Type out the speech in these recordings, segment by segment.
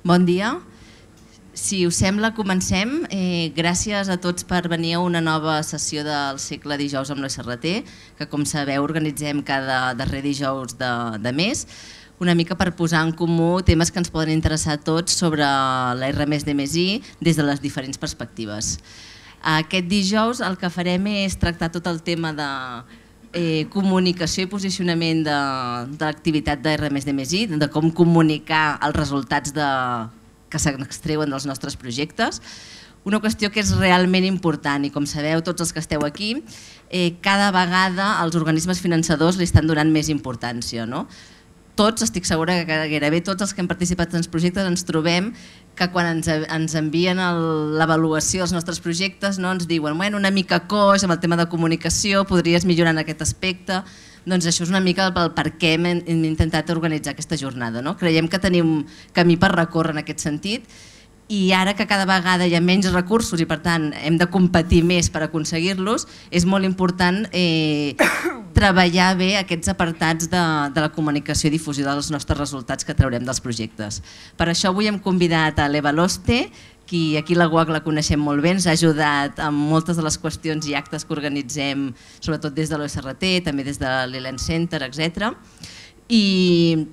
Bon dia. Si us sembla, comencem. Gràcies a tots per venir a una nova sessió del cicle Dijous amb l'SRT, que com sabeu organitzem cada darrer dijous de mes, una mica per posar en comú temes que ens poden interessar a tots sobre la R+D+I des de les diferents perspectives. Aquest dijous el que farem és tractar tot el tema de comunicació i posicionament de l'activitat de R+D+I, de com comunicar els resultats que s'extreuen dels nostres projectes. Una qüestió que és realment important i com sabeu tots els que esteu aquí, cada vegada els organismes finançadors li estan donant més importància. Tots, estic segura que gairebé tots els que hem participat en els projectes ens trobem que quan ens envien l'avaluació dels nostres projectes ens diuen una mica coix amb el tema de comunicació, podries millorar en aquest aspecte. Doncs això és una mica el per què hem intentat organitzar aquesta jornada. Creiem que tenim camí per recórrer en aquest sentit i ara que cada vegada hi ha menys recursos i per tant hem de competir més per aconseguir-los, és molt important treballar bé aquests apartats de la comunicació i difusió dels nostres resultats que traurem dels projectes. Per això avui hem convidat a l'Eva Loste, qui aquí la UOC la coneixem molt bé, ens ha ajudat amb moltes de les qüestions i actes que organitzem, sobretot des de l'OSRT, també des de l'Elen Center, etc. I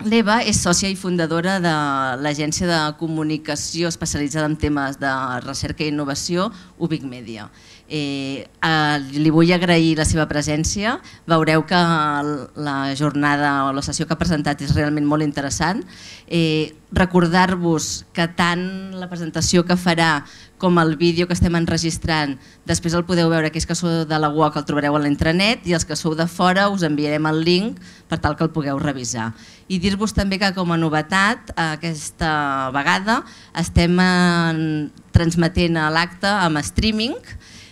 l'Eva és sòcia i fundadora de l'agència de comunicació especialitzada en temes de recerca i innovació, Ubic Media. Li vull agrair la seva presència, veureu que la jornada o la sessió que ha presentat és realment molt interessant. Recordar-vos que tant la presentació que farà com el vídeo que estem enregistrant, després el podeu veure, aquells que sou de la UOC el trobareu a l'intranet i els que sou de fora us enviarem el link per tal que el pugueu revisar. I dir-vos també que com a novetat aquesta vegada estem transmetent l'acte amb streaming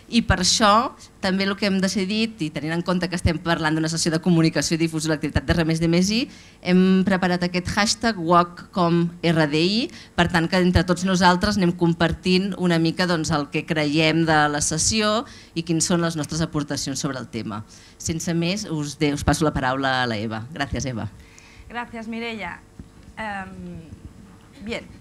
i per això també el que hem decidit, i tenint en compte que estem parlant d'una sessió de comunicació i difusió de l'activitat de R+D+I, hem preparat aquest hashtag WOCComRDI, per tant que entre tots nosaltres anem compartint una mica el que creiem de la sessió i quines són les nostres aportacions sobre el tema. Sense més, us passo la paraula a la Eva. Gràcies, Eva. Gracias, Mireia. Bien.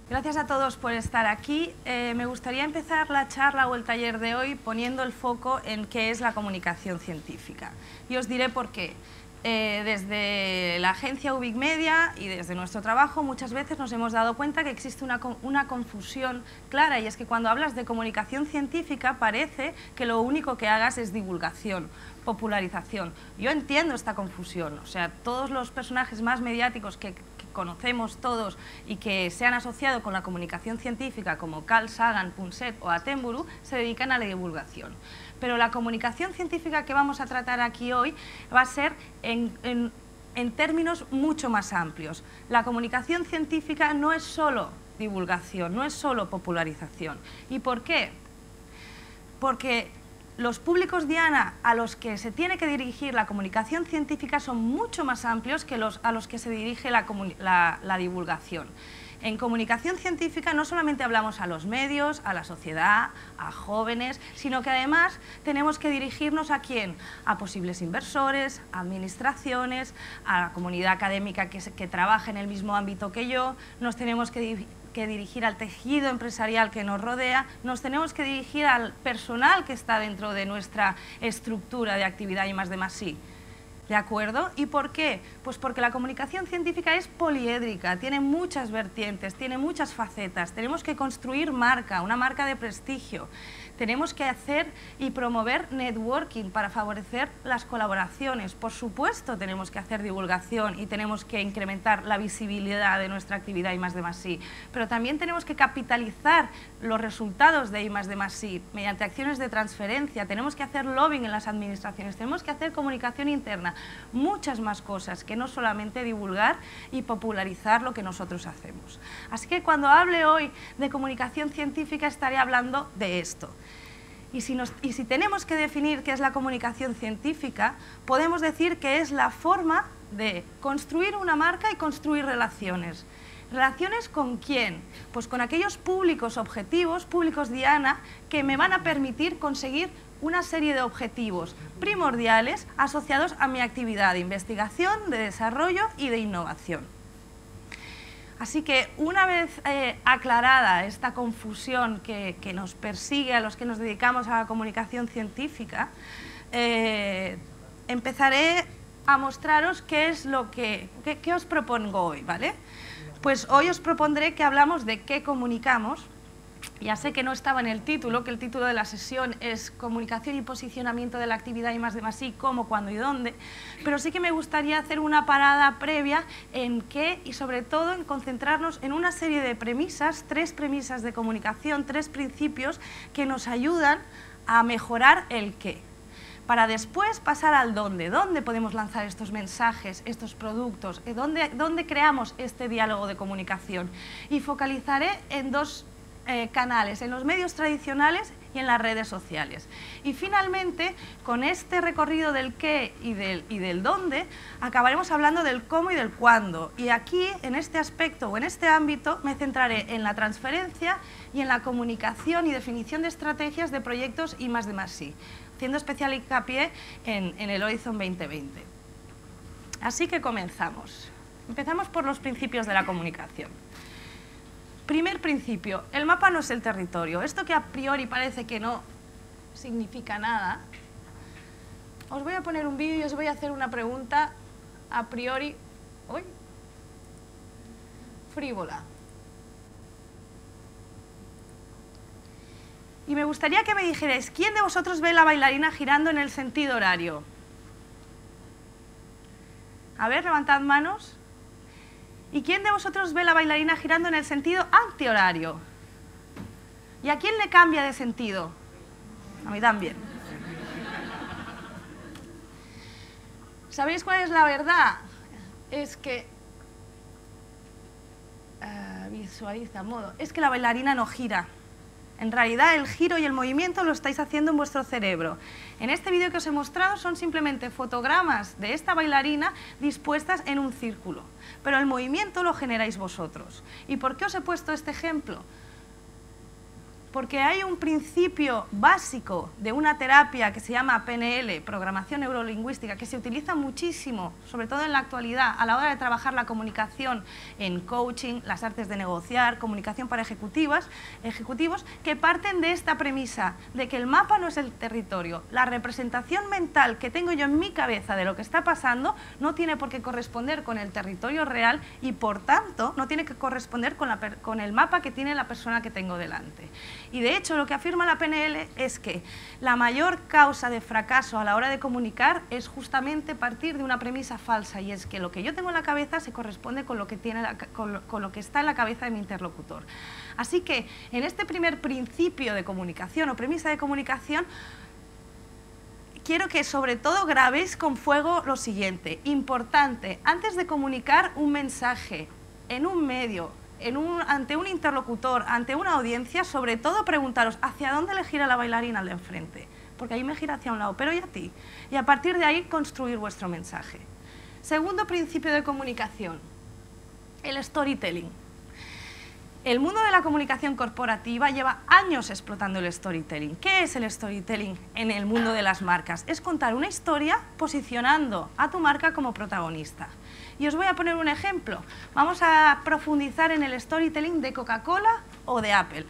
Gracias a todos por estar aquí. Me gustaría empezar la charla o el taller de hoy poniendo el foco en qué es la comunicación científica. Y os diré por qué. Desde la agencia Ubic Media y desde nuestro trabajo muchas veces nos hemos dado cuenta que existe una confusión clara y es que cuando hablas de comunicación científica parece que lo único que hagas es divulgación, popularización. Yo entiendo esta confusión, o sea, todos los personajes más mediáticos que conocemos todos y que se han asociado con la comunicación científica como Carl Sagan, Punset o Attenborough se dedican a la divulgación. Pero la comunicación científica que vamos a tratar aquí hoy va a ser en términos mucho más amplios. La comunicación científica no es solo divulgación, no es solo popularización. ¿Y por qué? Porque los públicos diana a los que se tiene que dirigir la comunicación científica son mucho más amplios que a los que se dirige la divulgación. En comunicación científica no solamente hablamos a los medios, a la sociedad, a jóvenes, sino que además tenemos que dirigirnos ¿a quién? A posibles inversores, a administraciones, a la comunidad académica que trabaja en el mismo ámbito que yo, nos tenemos que dirigir al tejido empresarial que nos rodea, nos tenemos que dirigir al personal que está dentro de nuestra estructura de actividad I+D+I. ¿De acuerdo? ¿Y por qué? Pues porque la comunicación científica es poliédrica, tiene muchas vertientes, tiene muchas facetas. Tenemos que construir marca, una marca de prestigio. Tenemos que hacer y promover networking para favorecer las colaboraciones. Por supuesto, tenemos que hacer divulgación y tenemos que incrementar la visibilidad de nuestra actividad I+D+I. Pero también tenemos que capitalizar los resultados de I+D+I mediante acciones de transferencia. Tenemos que hacer lobbying en las administraciones, tenemos que hacer comunicación interna. Muchas más cosas que no solamente divulgar y popularizar lo que nosotros hacemos. Así que cuando hable hoy de comunicación científica estaré hablando de esto. Y si tenemos que definir qué es la comunicación científica, podemos decir que es la forma de construir una marca y construir relaciones. ¿Relaciones con quién? Pues con aquellos públicos objetivos, públicos diana, que me van a permitir conseguir una serie de objetivos primordiales asociados a mi actividad de investigación, de desarrollo y de innovación. Así que una vez aclarada esta confusión que nos persigue a los que nos dedicamos a la comunicación científica, empezaré a mostraros qué os propongo hoy, ¿vale? Pues hoy os propondré que hablamos de qué comunicamos. Ya sé que no estaba en el título, que el título de la sesión es Comunicación y posicionamiento de la actividad I+D+I, cómo, cuándo y dónde, pero sí que me gustaría hacer una parada previa en qué y sobre todo en concentrarnos en una serie de premisas, 3 premisas de comunicación, 3 principios que nos ayudan a mejorar el qué, para después pasar al dónde. ¿Dónde podemos lanzar estos mensajes, estos productos? ¿Dónde creamos este diálogo de comunicación? Y focalizaré en 2 canales, en los medios tradicionales y en las redes sociales. Y finalmente, con este recorrido del qué y del dónde, acabaremos hablando del cómo y del cuándo. Y aquí, en este aspecto o en este ámbito, me centraré en la transferencia y en la comunicación y definición de estrategias de proyectos I+D+I, haciendo especial hincapié en el Horizon 2020. Así que comenzamos. Empezamos por los principios de la comunicación. Primer principio, el mapa no es el territorio. Esto que a priori parece que no significa nada, os voy a poner un vídeo y os voy a hacer una pregunta a priori frívola. Y me gustaría que me dijerais, ¿quién de vosotros ve la bailarina girando en el sentido horario? A ver, levantad manos. ¿Y quién de vosotros ve la bailarina girando en el sentido antihorario? ¿Y a quién le cambia de sentido? A mí también. ¿Sabéis cuál es la verdad? Es que... visualiza modo. Es que la bailarina no gira. En realidad el giro y el movimiento lo estáis haciendo en vuestro cerebro. En este vídeo que os he mostrado son simplemente fotogramas de esta bailarina dispuestas en un círculo, pero el movimiento lo generáis vosotros. ¿Y por qué os he puesto este ejemplo? Porque hay un principio básico de una terapia que se llama PNL, Programación Neurolingüística, que se utiliza muchísimo, sobre todo en la actualidad, a la hora de trabajar la comunicación en coaching, las artes de negociar, comunicación para ejecutivos, que parten de esta premisa, de que el mapa no es el territorio. La representación mental que tengo yo en mi cabeza de lo que está pasando no tiene por qué corresponder con el territorio real y, por tanto, no tiene que corresponder con el mapa que tiene la persona que tengo delante. Y de hecho lo que afirma la PNL es que la mayor causa de fracaso a la hora de comunicar es justamente partir de una premisa falsa, y es que lo que yo tengo en la cabeza se corresponde con lo que está en la cabeza de mi interlocutor. Así que en este primer principio de comunicación o premisa de comunicación, quiero que sobre todo grabéis con fuego lo siguiente. Importante, antes de comunicar un mensaje en un medio, ante un interlocutor, ante una audiencia, sobre todo preguntaros hacia dónde le gira la bailarina al de enfrente, porque ahí me gira hacia un lado, pero ¿y a ti? Y a partir de ahí construir vuestro mensaje. Segundo principio de comunicación, el storytelling. El mundo de la comunicación corporativa lleva años explotando el storytelling. ¿Qué es el storytelling en el mundo de las marcas? Es contar una historia posicionando a tu marca como protagonista. Y os voy a poner un ejemplo. Vamos a profundizar en el storytelling de Coca-Cola o de Apple.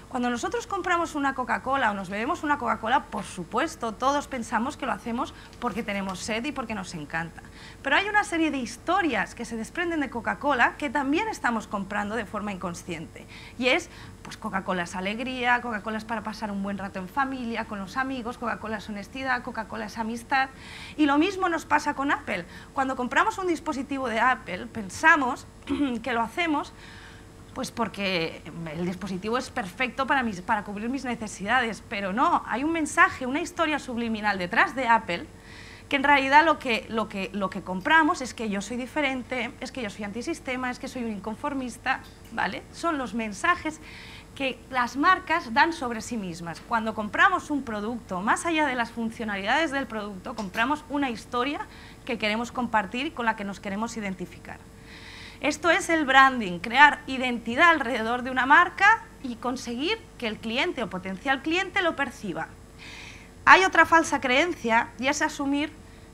Cuando nosotros compramos una Coca-Cola o nos bebemos una Coca-Cola, por supuesto, todos pensamos que lo hacemos porque tenemos sed y porque nos encanta. Pero hay una serie de historias que se desprenden de Coca-Cola que también estamos comprando de forma inconsciente. Y es, pues Coca-Cola es alegría, Coca-Cola es para pasar un buen rato en familia, con los amigos, Coca-Cola es honestidad, Coca-Cola es amistad. Y lo mismo nos pasa con Apple. Cuando compramos un dispositivo de Apple, pensamos que lo hacemos pues porque el dispositivo es perfecto para cubrir mis necesidades, pero no, hay un mensaje, una historia subliminal detrás de Apple, que en realidad lo que compramos es que yo soy diferente, es que yo soy antisistema, es que soy un inconformista, ¿vale? Son los mensajes que las marcas dan sobre sí mismas. Cuando compramos un producto, más allá de las funcionalidades del producto, compramos una historia que queremos compartir y con la que nos queremos identificar. Esto es el branding, crear identidad alrededor de una marca y conseguir que el cliente o potencial cliente lo perciba. Hay otra falsa creencia y es asumir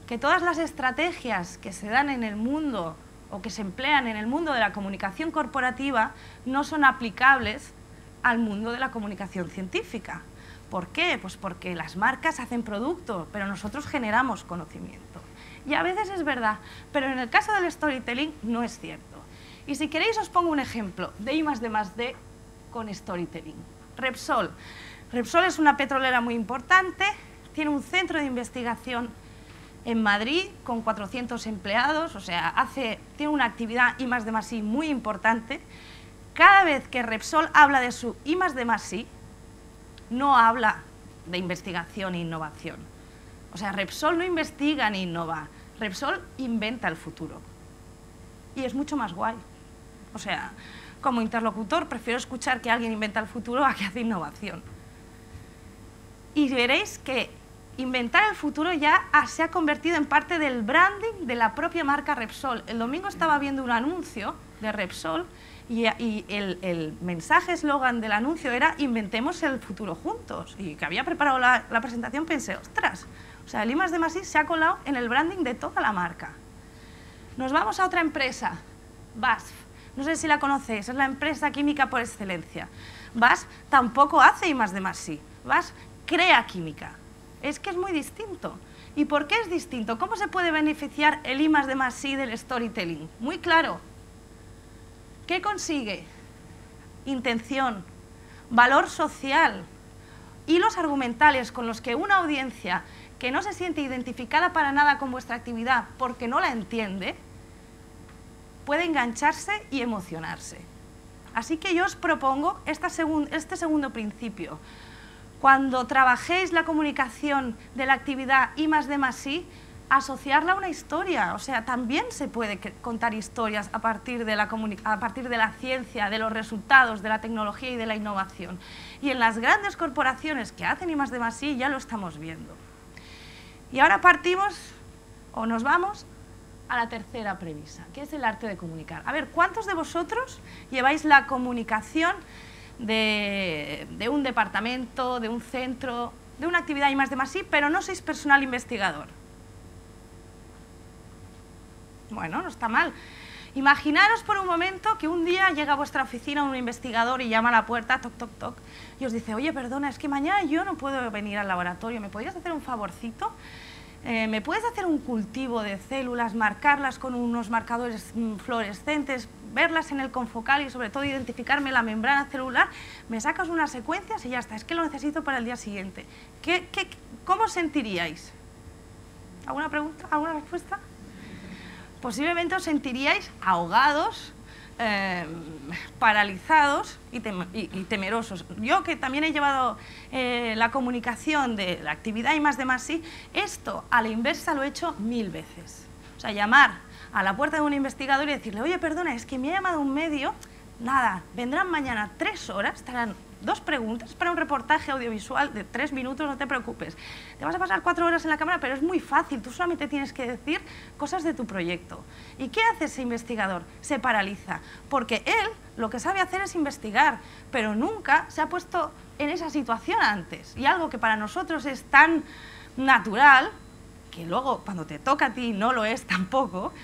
que todas las estrategias que se dan en el mundo o que se emplean en el mundo de la comunicación corporativa no son aplicables al mundo de la comunicación científica. ¿Por qué? Pues porque las marcas hacen producto, pero nosotros generamos conocimiento. Y a veces es verdad, pero en el caso del storytelling no es cierto. Y si queréis os pongo un ejemplo de I+D+D con storytelling. Repsol. Repsol es una petrolera muy importante, tiene un centro de investigación en Madrid con 400 empleados, o sea, tiene una actividad I+D+I muy importante. Cada vez que Repsol habla de su I+D+I, no habla de investigación e innovación. O sea, Repsol no investiga ni innova, Repsol inventa el futuro. Y es mucho más guay. O sea, como interlocutor prefiero escuchar que alguien inventa el futuro a que hace innovación. Y veréis que inventar el futuro ya se ha convertido en parte del branding de la propia marca Repsol. El domingo estaba viendo un anuncio de Repsol y el mensaje eslogan del anuncio era inventemos el futuro juntos. Y que había preparado la presentación pensé, ostras, o sea, el I+D+I se ha colado en el branding de toda la marca. Nos vamos a otra empresa, BASF. No sé si la conocéis, es la empresa química por excelencia. BASF tampoco hace I+D+I, BASF crea química. Es que es muy distinto. ¿Y por qué es distinto? ¿Cómo se puede beneficiar el I+D+I del storytelling? Muy claro. ¿Qué consigue? Intención, valor social, hilos argumentales con los que una audiencia que no se siente identificada para nada con vuestra actividad porque no la entiende, puede engancharse y emocionarse. Así que yo os propongo este segundo principio. Cuando trabajéis la comunicación de la actividad I+D+I, asociarla a una historia. O sea, también se puede contar historias a partir de la ciencia, de los resultados, de la tecnología y de la innovación. Y en las grandes corporaciones que hacen I+D+I ya lo estamos viendo. Y ahora partimos, o nos vamos, a la tercera premisa, que es el arte de comunicar. A ver, ¿cuántos de vosotros lleváis la comunicación de un departamento, de un centro, de una actividad I+D+I, pero no sois personal investigador? Bueno, no está mal. Imaginaros por un momento que un día llega a vuestra oficina un investigador y llama a la puerta, toc, toc, toc, y os dice, oye, perdona, es que mañana yo no puedo venir al laboratorio, ¿me podrías hacer un favorcito? ¿Me puedes hacer un cultivo de células, marcarlas con unos marcadores fluorescentes, verlas en el confocal y sobre todo identificarme la membrana celular? Me sacas unas secuencias y ya está, es que lo necesito para el día siguiente. ¿Cómo sentiríais? ¿Alguna pregunta? ¿Alguna respuesta? Posiblemente os sentiríais ahogados, paralizados y temerosos. Yo, que también he llevado la comunicación de la actividad I+D+I, esto a la inversa lo he hecho 1000 veces. O sea, llamar a la puerta de un investigador y decirle, oye, perdona, es que me ha llamado un medio, nada, vendrán mañana 3 horas, estarán 2 preguntas para un reportaje audiovisual de 3 minutos, no te preocupes. Te vas a pasar 4 horas en la cámara, pero es muy fácil, tú solamente tienes que decir cosas de tu proyecto. ¿Y qué hace ese investigador? Se paraliza, porque él lo que sabe hacer es investigar, pero nunca se ha puesto en esa situación antes. Y algo que para nosotros es tan natural, que luego cuando te toca a ti no lo es tampoco,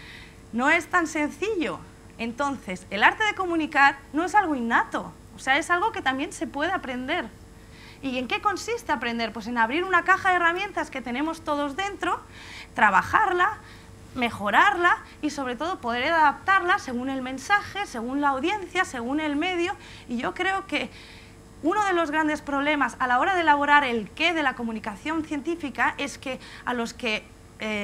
no es tan sencillo. Entonces, el arte de comunicar no es algo innato. O sea, es algo que también se puede aprender. ¿Y en qué consiste aprender? Pues en abrir una caja de herramientas que tenemos todos dentro, trabajarla, mejorarla y sobre todo poder adaptarla según el mensaje, según la audiencia, según el medio. Y yo creo que uno de los grandes problemas a la hora de elaborar el qué de la comunicación científica es que a los que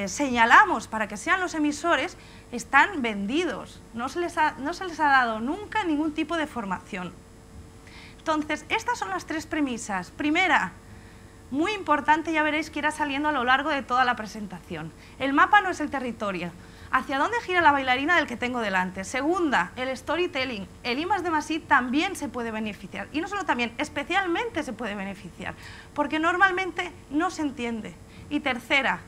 señalamos para que sean los emisores están vendidos. No se les ha dado nunca ningún tipo de formación. Entonces, estas son las 3 premisas. Primera, muy importante, ya veréis que irá saliendo a lo largo de toda la presentación. El mapa no es el territorio. ¿Hacia dónde gira la bailarina del que tengo delante? Segunda, el storytelling. El I+D+I también se puede beneficiar. Y no solo también, especialmente se puede beneficiar. Porque normalmente no se entiende. Y tercera,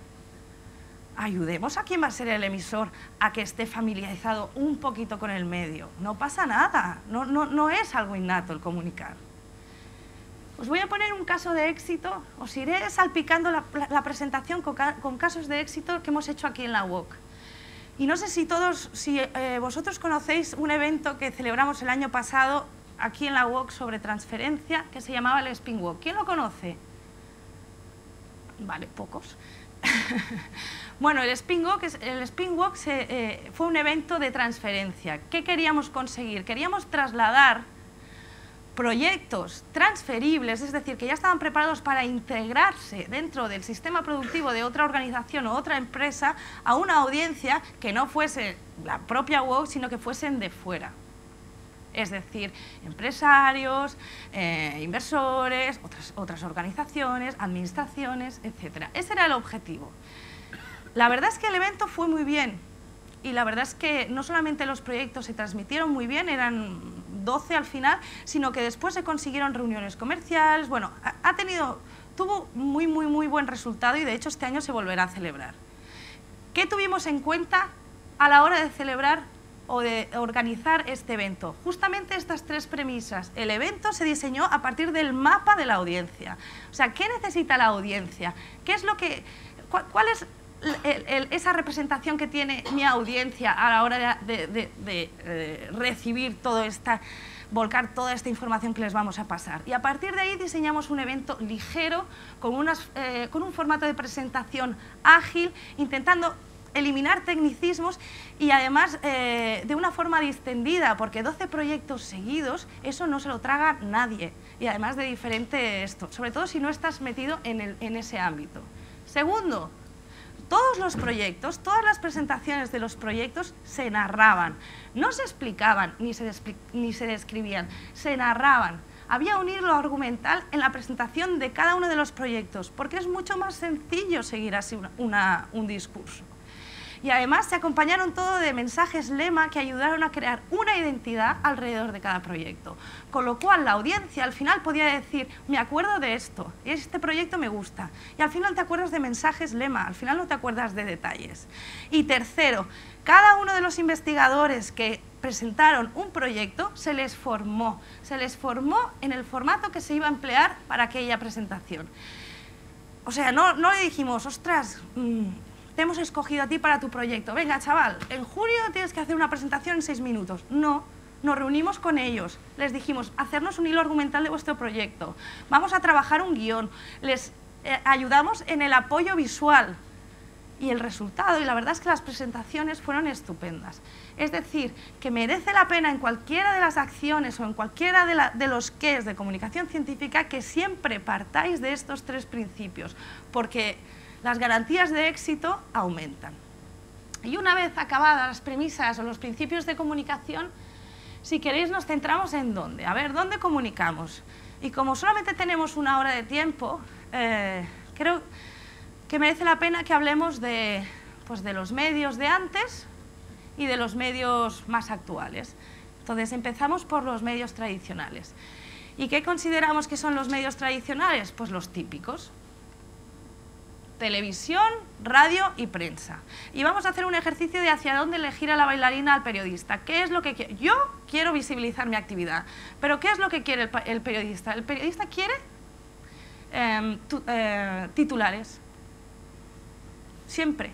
ayudemos a quien va a ser el emisor a que esté familiarizado un poquito con el medio. No pasa nada, no es algo innato el comunicar. Os voy a poner un caso de éxito, os iré salpicando la presentación con casos de éxito que hemos hecho aquí en la UOC. Y no sé si vosotros conocéis un evento que celebramos el año pasado aquí en la UOC sobre transferencia, que se llamaba el Spin Walk. ¿Quién lo conoce? Vale, pocos. Bueno, el Spin Walk fue un evento de transferencia. ¿Qué queríamos conseguir? Queríamos trasladar proyectos transferibles, es decir, que ya estaban preparados para integrarse dentro del sistema productivo de otra organización o otra empresa, a una audiencia que no fuese la propia UOC, sino que fuesen de fuera. Es decir, empresarios, inversores, otras organizaciones, administraciones, etc. Ese era el objetivo. La verdad es que el evento fue muy bien, y la verdad es que no solamente los proyectos se transmitieron muy bien, eran 12 al final, sino que después se consiguieron reuniones comerciales. Bueno, tuvo muy buen resultado, y de hecho este año se volverá a celebrar. ¿Qué tuvimos en cuenta a la hora de celebrar o de organizar este evento? Justamente estas tres premisas. El evento se diseñó a partir del mapa de la audiencia. O sea, ¿qué necesita la audiencia? ¿Cuál es esa representación que tiene mi audiencia a la hora de recibir volcar toda esta información que les vamos a pasar? Y a partir de ahí diseñamos un evento ligero, con un formato de presentación ágil, intentando eliminar tecnicismos y además de una forma distendida, porque 12 proyectos seguidos, eso no se lo traga nadie, y además de diferente sobre todo si no estás metido en ese ámbito. Segundo, todos los proyectos, todas las presentaciones de los proyectos se narraban, no se explicaban ni se describían, se narraban. Había un hilo argumental en la presentación de cada uno de los proyectos, porque es mucho más sencillo seguir así un discurso. Y además se acompañaron todo de mensajes lema que ayudaron a crear una identidad alrededor de cada proyecto. Con lo cual la audiencia al final podía decir, me acuerdo de esto, este proyecto me gusta. Y al final te acuerdas de mensajes lema, al final no te acuerdas de detalles. Y tercero, cada uno de los investigadores que presentaron un proyecto se les formó en el formato que se iba a emplear para aquella presentación. O sea, no le dijimos, ostras, te hemos escogido a ti para tu proyecto. Venga, chaval, en julio tienes que hacer una presentación en 6 minutos. No, nos reunimos con ellos. Les dijimos, hacernos un hilo argumental de vuestro proyecto. Vamos a trabajar un guión. Les ayudamos en el apoyo visual. Y el resultado, y la verdad es que las presentaciones fueron estupendas. Es decir, que merece la pena en cualquiera de las acciones o en cualquiera de los qués de comunicación científica que siempre partáis de estos tres principios, porque las garantías de éxito aumentan. Y una vez acabadas las premisas o los principios de comunicación, si queréis nos centramos en dónde. A ver, ¿dónde comunicamos? Y como solamente tenemos una hora de tiempo, creo que merece la pena que hablemos de los medios de antes y de los medios más actuales. Entonces empezamos por los medios tradicionales. ¿Y qué consideramos que son los medios tradicionales? Pues los típicos. Televisión, radio y prensa. Y vamos a hacer un ejercicio de hacia dónde elegir a la bailarina al periodista. ¿Qué es lo que quiere? Yo quiero visibilizar mi actividad, pero ¿qué es lo que quiere el periodista? El periodista quiere titulares. Siempre.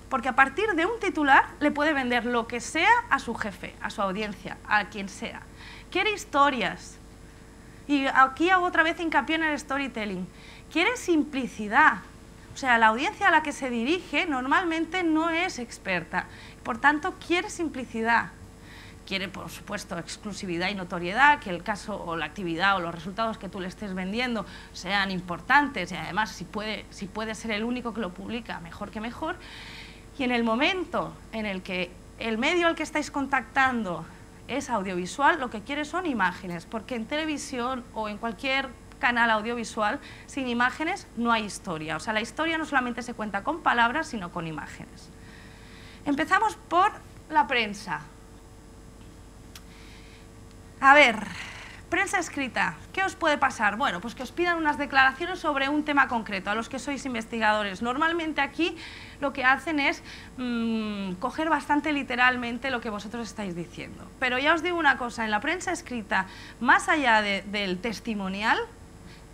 Porque a partir de un titular le puede vender lo que sea a su jefe, a su audiencia, a quien sea. Quiere historias. Y aquí hago otra vez hincapié en el storytelling. Quiere simplicidad. O sea, la audiencia a la que se dirige normalmente no es experta. Por tanto, quiere simplicidad. Quiere, por supuesto, exclusividad y notoriedad, que el caso o la actividad o los resultados que tú le estés vendiendo sean importantes y además si puede ser el único que lo publica, mejor que mejor. Y en el momento en el que el medio al que estáis contactando es audiovisual, lo que quiere son imágenes, porque en televisión o en cualquier canal audiovisual, sin imágenes no hay historia. O sea, la historia no solamente se cuenta con palabras, sino con imágenes. Empezamos por la prensa. A ver, prensa escrita, ¿qué os puede pasar? Bueno, pues que os pidan unas declaraciones sobre un tema concreto, a los que sois investigadores. Normalmente aquí lo que hacen es coger bastante literalmente lo que vosotros estáis diciendo. Pero ya os digo una cosa, en la prensa escrita, más allá del testimonial,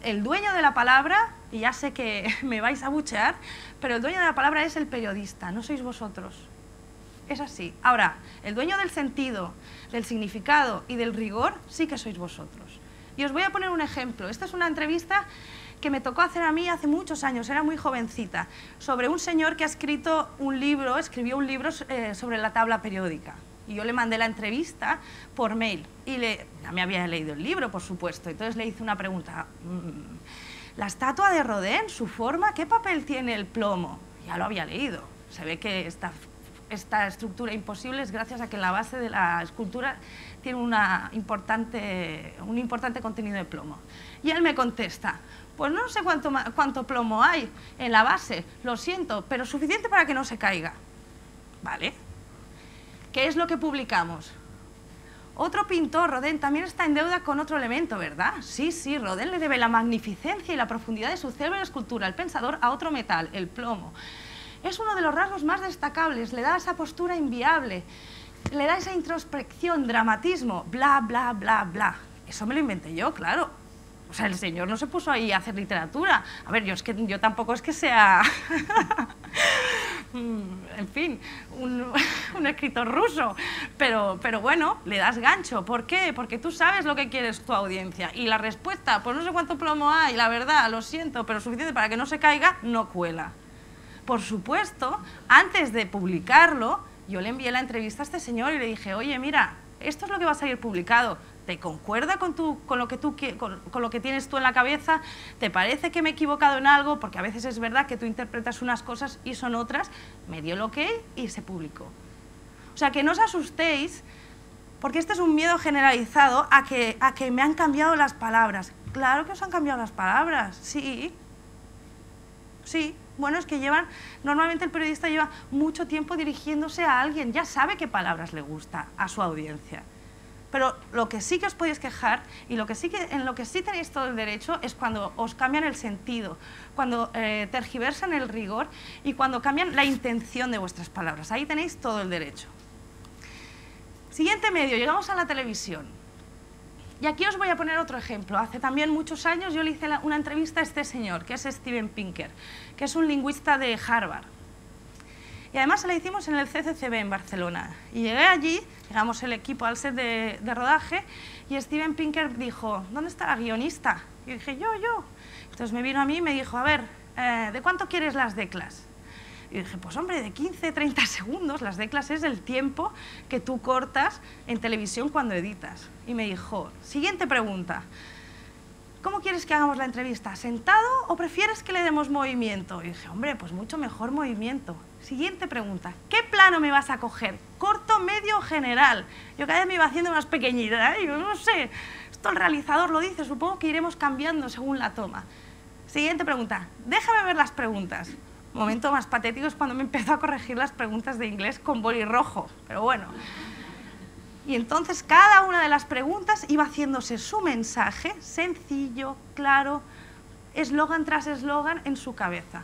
el dueño de la palabra, y ya sé que me vais a buchear, pero el dueño de la palabra es el periodista, no sois vosotros. es así. Ahora, el dueño del sentido, del significado y del rigor sí que sois vosotros. Y os voy a poner un ejemplo. Esta es una entrevista que me tocó hacer a mí hace muchos años, era muy jovencita, sobre un señor que ha escribió un libro sobre la tabla periódica. Y yo le mandé la entrevista por mail. Y ya me había leído el libro, por supuesto. Entonces le hice una pregunta. ¿La estatua de Rodin, su forma, qué papel tiene el plomo? Ya lo había leído. Se ve que esta estructura imposible es gracias a que en la base de la escultura tiene un importante contenido de plomo. Y él me contesta, pues no sé cuánto plomo hay en la base, lo siento, pero suficiente para que no se caiga. ¿Vale? ¿Qué es lo que publicamos? Otro pintor, Rodin, también está en deuda con otro elemento, ¿verdad? Sí, sí, Rodin le debe la magnificencia y la profundidad de su célebre escultura, el pensador, a otro metal, el plomo. Es uno de los rasgos más destacables, le da esa postura inviable, le da esa introspección, dramatismo, bla, bla, bla, bla. Eso me lo inventé yo, claro. O sea, el señor no se puso ahí a hacer literatura. A ver, yo tampoco es que sea, en fin, un escritor ruso. Pero bueno, le das gancho. ¿Por qué? Porque tú sabes lo que quieres tu audiencia. Y la respuesta, pues no sé cuánto plomo hay, la verdad, lo siento, pero suficiente para que no se caiga, no cuela. Por supuesto, antes de publicarlo, yo le envié la entrevista a este señor y le dije, oye, mira, esto es lo que va a salir publicado. ¿Te concuerda con lo que tienes tú en la cabeza? ¿Te parece que me he equivocado en algo? Porque a veces es verdad que tú interpretas unas cosas y son otras. Me dio el ok y se publicó. O sea, que no os asustéis, porque este es un miedo generalizado a que me han cambiado las palabras. Claro que os han cambiado las palabras, sí. Sí. Bueno, es que normalmente el periodista lleva mucho tiempo dirigiéndose a alguien, ya sabe qué palabras le gusta a su audiencia. Pero lo que sí que os podéis quejar y en lo que sí tenéis todo el derecho es cuando os cambian el sentido, cuando tergiversan el rigor y cuando cambian la intención de vuestras palabras. Ahí tenéis todo el derecho. Siguiente medio, llegamos a la televisión. Y aquí os voy a poner otro ejemplo. Hace también muchos años yo le hice una entrevista a este señor, que es Steven Pinker, que es un lingüista de Harvard. Y además se la hicimos en el CCCB en Barcelona. Y llegué allí, llegamos el equipo al set de rodaje, y Steven Pinker dijo, ¿dónde está la guionista? Y dije, yo. Entonces me vino a mí y me dijo, a ver, ¿de cuánto quieres las declas? Y dije, pues hombre, de 15, 30 segundos, las declas es el tiempo que tú cortas en televisión cuando editas. Y me dijo, siguiente pregunta, ¿cómo quieres que hagamos la entrevista? ¿Sentado o prefieres que le demos movimiento? Y dije, hombre, pues mucho mejor movimiento. Siguiente pregunta, ¿qué plano me vas a coger? ¿Corto, medio o general? Yo cada vez me iba haciendo más pequeñita, yo no sé, esto el realizador lo dice, supongo que iremos cambiando según la toma. Siguiente pregunta, déjame ver las preguntas. Momento más patético es cuando me empezó a corregir las preguntas de inglés con boli rojo, pero bueno. Y entonces cada una de las preguntas iba haciéndose su mensaje, sencillo, claro, eslogan tras eslogan en su cabeza.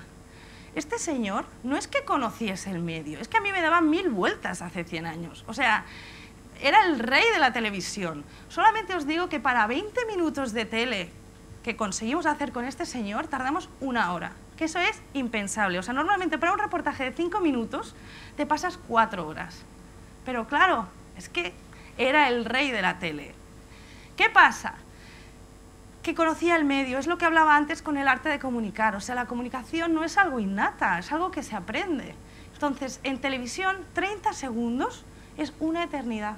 Este señor no es que conociese el medio, es que a mí me daban 1000 vueltas hace 100 años. O sea, era el rey de la televisión. Solamente os digo que para 20 minutos de tele que conseguimos hacer con este señor tardamos 1 hora. Que eso es impensable. O sea, normalmente para un reportaje de 5 minutos te pasas 4 horas. Pero claro, es que era el rey de la tele. ¿Qué pasa? Que conocía el medio, es lo que hablaba antes con el arte de comunicar. O sea, la comunicación no es algo innata, es algo que se aprende. Entonces, en televisión, 30 segundos es una eternidad.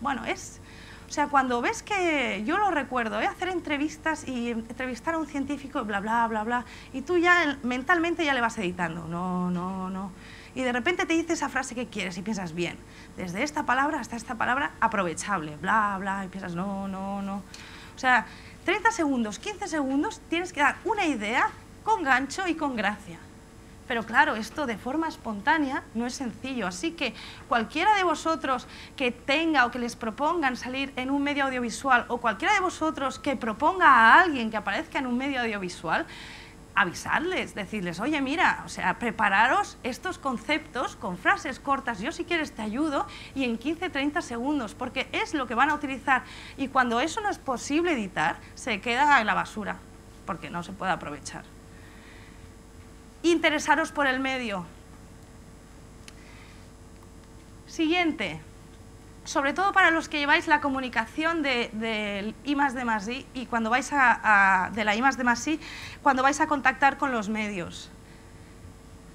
Bueno, o sea, cuando ves que, yo lo recuerdo, hacer entrevistas y entrevistar a un científico, bla, bla, bla, bla, y tú ya mentalmente ya le vas editando, no. Y de repente te dice esa frase que quieres y piensas, bien, desde esta palabra hasta esta palabra, aprovechable, bla, bla, y piensas, no. O sea, 30 segundos, 15 segundos, tienes que dar una idea con gancho y con gracia. Pero claro, esto de forma espontánea no es sencillo, así que cualquiera de vosotros que tenga o que les propongan salir en un medio audiovisual o cualquiera de vosotros que proponga a alguien que aparezca en un medio audiovisual, avisarles, decirles, oye, mira, o sea, prepararos estos conceptos con frases cortas, yo si quieres te ayudo, y en 15-30 segundos, porque es lo que van a utilizar, y cuando eso no es posible editar, se queda en la basura, porque no se puede aprovechar. Interesaros por el medio. Siguiente, sobre todo para los que lleváis la comunicación del I+D+I y cuando vais de la I+D+I, cuando vais a contactar con los medios.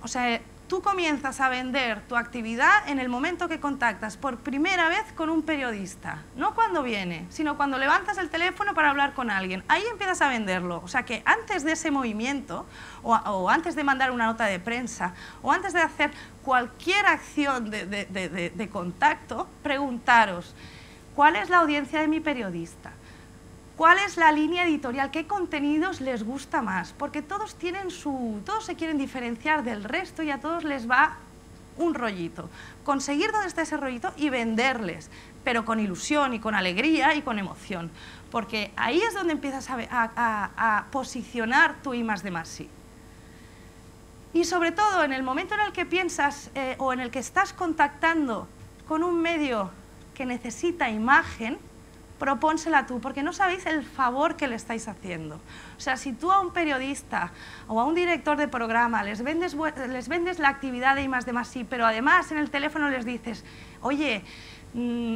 O sea, tú comienzas a vender tu actividad en el momento que contactas por primera vez con un periodista. No cuando viene, sino cuando levantas el teléfono para hablar con alguien. Ahí empiezas a venderlo. O sea que antes de ese movimiento, o antes de mandar una nota de prensa, o antes de hacer cualquier acción de contacto, preguntaros, ¿cuál es la audiencia de mi periodista? ¿Cuál es la línea editorial? ¿Qué contenidos les gusta más? Porque todos se quieren diferenciar del resto y a todos les va un rollito. Conseguir dónde está ese rollito y venderles, pero con ilusión y con alegría y con emoción. Porque ahí es donde empiezas a posicionar tu I+D+I. Y sobre todo, en el momento en el que piensas o en el que estás contactando con un medio que necesita imagen, propónsela tú, porque no sabéis el favor que le estáis haciendo. O sea, si tú a un periodista o a un director de programa les vendes la actividad de I+D+I, pero además en el teléfono les dices, oye,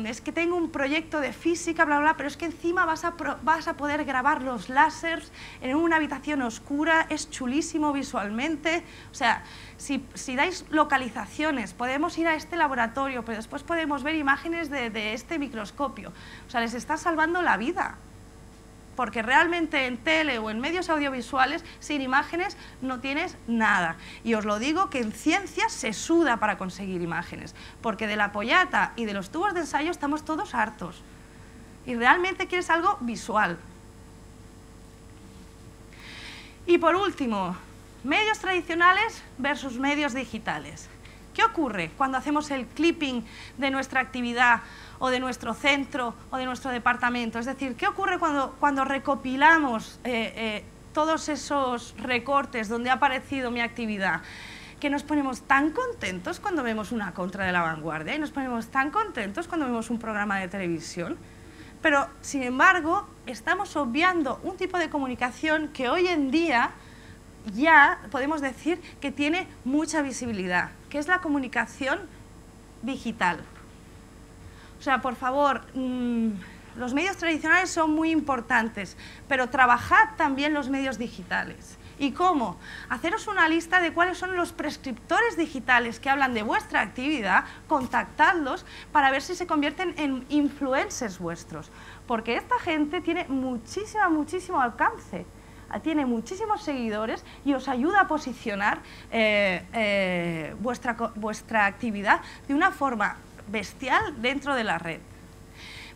es que tengo un proyecto de física, bla, bla, pero es que encima vas a poder grabar los láseres en una habitación oscura, es chulísimo visualmente. O sea, si dais localizaciones, podemos ir a este laboratorio, pero después podemos ver imágenes de este microscopio. O sea, les estás salvando la vida. Porque realmente en tele o en medios audiovisuales, sin imágenes, no tienes nada. Y os lo digo que en ciencia se suda para conseguir imágenes, porque de la pollata y de los tubos de ensayo estamos todos hartos. Y realmente quieres algo visual. Y por último, medios tradicionales versus medios digitales. ¿Qué ocurre cuando hacemos el clipping de nuestra actividad o de nuestro centro o de nuestro departamento? Es decir, ¿qué ocurre cuando recopilamos todos esos recortes donde ha aparecido mi actividad? Que nos ponemos tan contentos cuando vemos una contra de La Vanguardia y nos ponemos tan contentos cuando vemos un programa de televisión, pero sin embargo estamos obviando un tipo de comunicación que hoy en día ya podemos decir que tiene mucha visibilidad, que es la comunicación digital. O sea, por favor, los medios tradicionales son muy importantes, pero trabajad también los medios digitales. ¿Y cómo? Haceros una lista de cuáles son los prescriptores digitales que hablan de vuestra actividad, contactadlos para ver si se convierten en influencers vuestros, porque esta gente tiene muchísimo alcance. Tiene muchísimos seguidores y os ayuda a posicionar vuestra actividad de una forma bestial dentro de la red.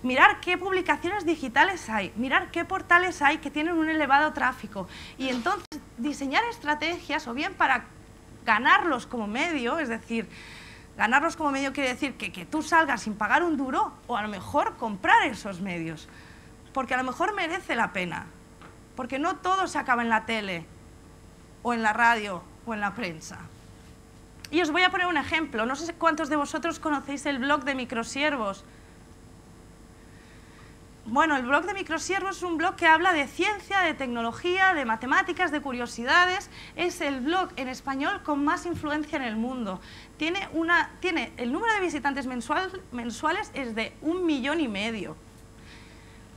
Mirar qué publicaciones digitales hay, mirar qué portales hay que tienen un elevado tráfico y entonces diseñar estrategias o bien para ganarlos como medio, es decir, ganarlos como medio quiere decir que tú salgas sin pagar un duro o a lo mejor comprar esos medios, porque a lo mejor merece la pena. Porque no todo se acaba en la tele, o en la radio, o en la prensa. Y os voy a poner un ejemplo. No sé cuántos de vosotros conocéis el blog de Microsiervos. Bueno, el blog de Microsiervos es un blog que habla de ciencia, de tecnología, de matemáticas, de curiosidades. Es el blog en español con más influencia en el mundo. Tiene el número de visitantes mensuales es de 1,5 millones.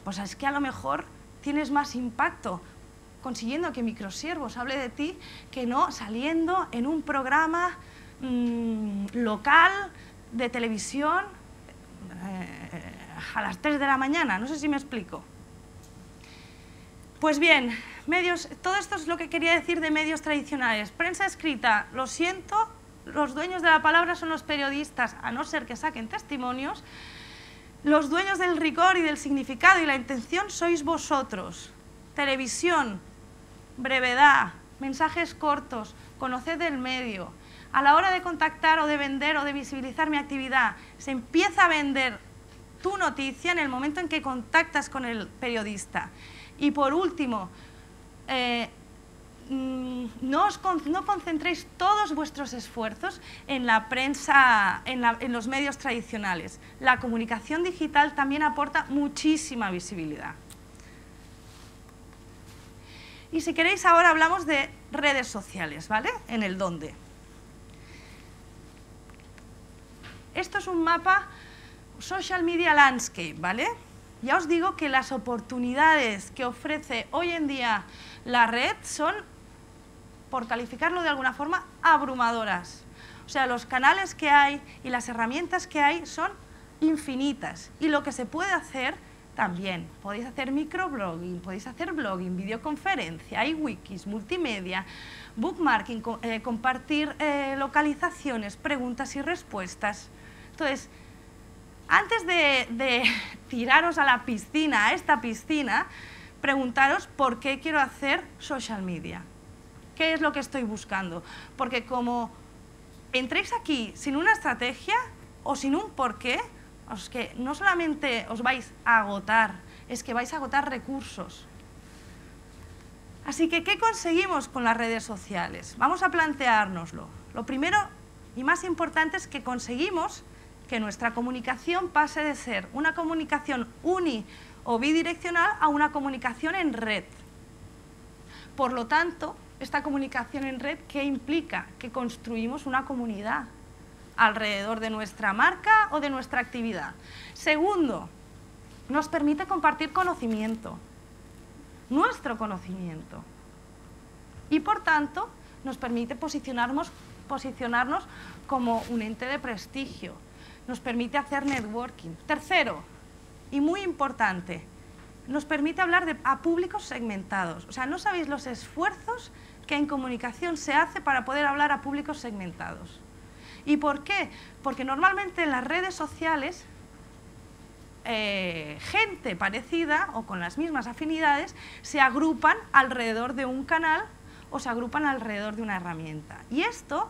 Pues es que a lo mejor tienes más impacto consiguiendo que Microsiervos hable de ti que no saliendo en un programa local de televisión a las 3 de la mañana. No sé si me explico. Pues bien, todo esto es lo que quería decir de medios tradicionales. Prensa escrita, lo siento, los dueños de la palabra son los periodistas, a no ser que saquen testimonios. Los dueños del rigor y del significado y la intención sois vosotros. Televisión, brevedad, mensajes cortos, conoced el medio. A la hora de contactar o de vender o de visibilizar mi actividad, se empieza a vender tu noticia en el momento en que contactas con el periodista. Y por último, no concentréis todos vuestros esfuerzos en la prensa, en los medios tradicionales. La comunicación digital también aporta muchísima visibilidad. Y si queréis ahora hablamos de redes sociales, ¿vale? En el dónde. Esto es un mapa Social Media Landscape, ¿vale? Ya os digo que las oportunidades que ofrece hoy en día la red son, por calificarlo de alguna forma, abrumadoras. O sea, los canales que hay y las herramientas que hay son infinitas. Y lo que se puede hacer también. Podéis hacer microblogging, podéis hacer blogging, videoconferencia, hay wikis, multimedia, bookmarking, compartir localizaciones, preguntas y respuestas. Entonces, antes de tiraros a la piscina, a esta piscina, preguntaros por qué quiero hacer social media. ¿Qué es lo que estoy buscando? Porque como entréis aquí sin una estrategia o sin un porqué, es que no solamente os vais a agotar, es que vais a agotar recursos. Así que, ¿qué conseguimos con las redes sociales? Vamos a planteárnoslo. Lo primero y más importante es que conseguimos que nuestra comunicación pase de ser una comunicación uni o bidireccional a una comunicación en red. Por lo tanto, esta comunicación en red, ¿qué implica? Que construimos una comunidad alrededor de nuestra marca o de nuestra actividad. Segundo, nos permite compartir conocimiento, nuestro conocimiento. Y por tanto, nos permite posicionarnos como un ente de prestigio. Nos permite hacer networking. Tercero, y muy importante, nos permite hablar a públicos segmentados. O sea, no sabéis los esfuerzos que en comunicación se hace para poder hablar a públicos segmentados. ¿Y por qué? Porque normalmente en las redes sociales, gente parecida o con las mismas afinidades se agrupan alrededor de un canal o se agrupan alrededor de una herramienta. Y esto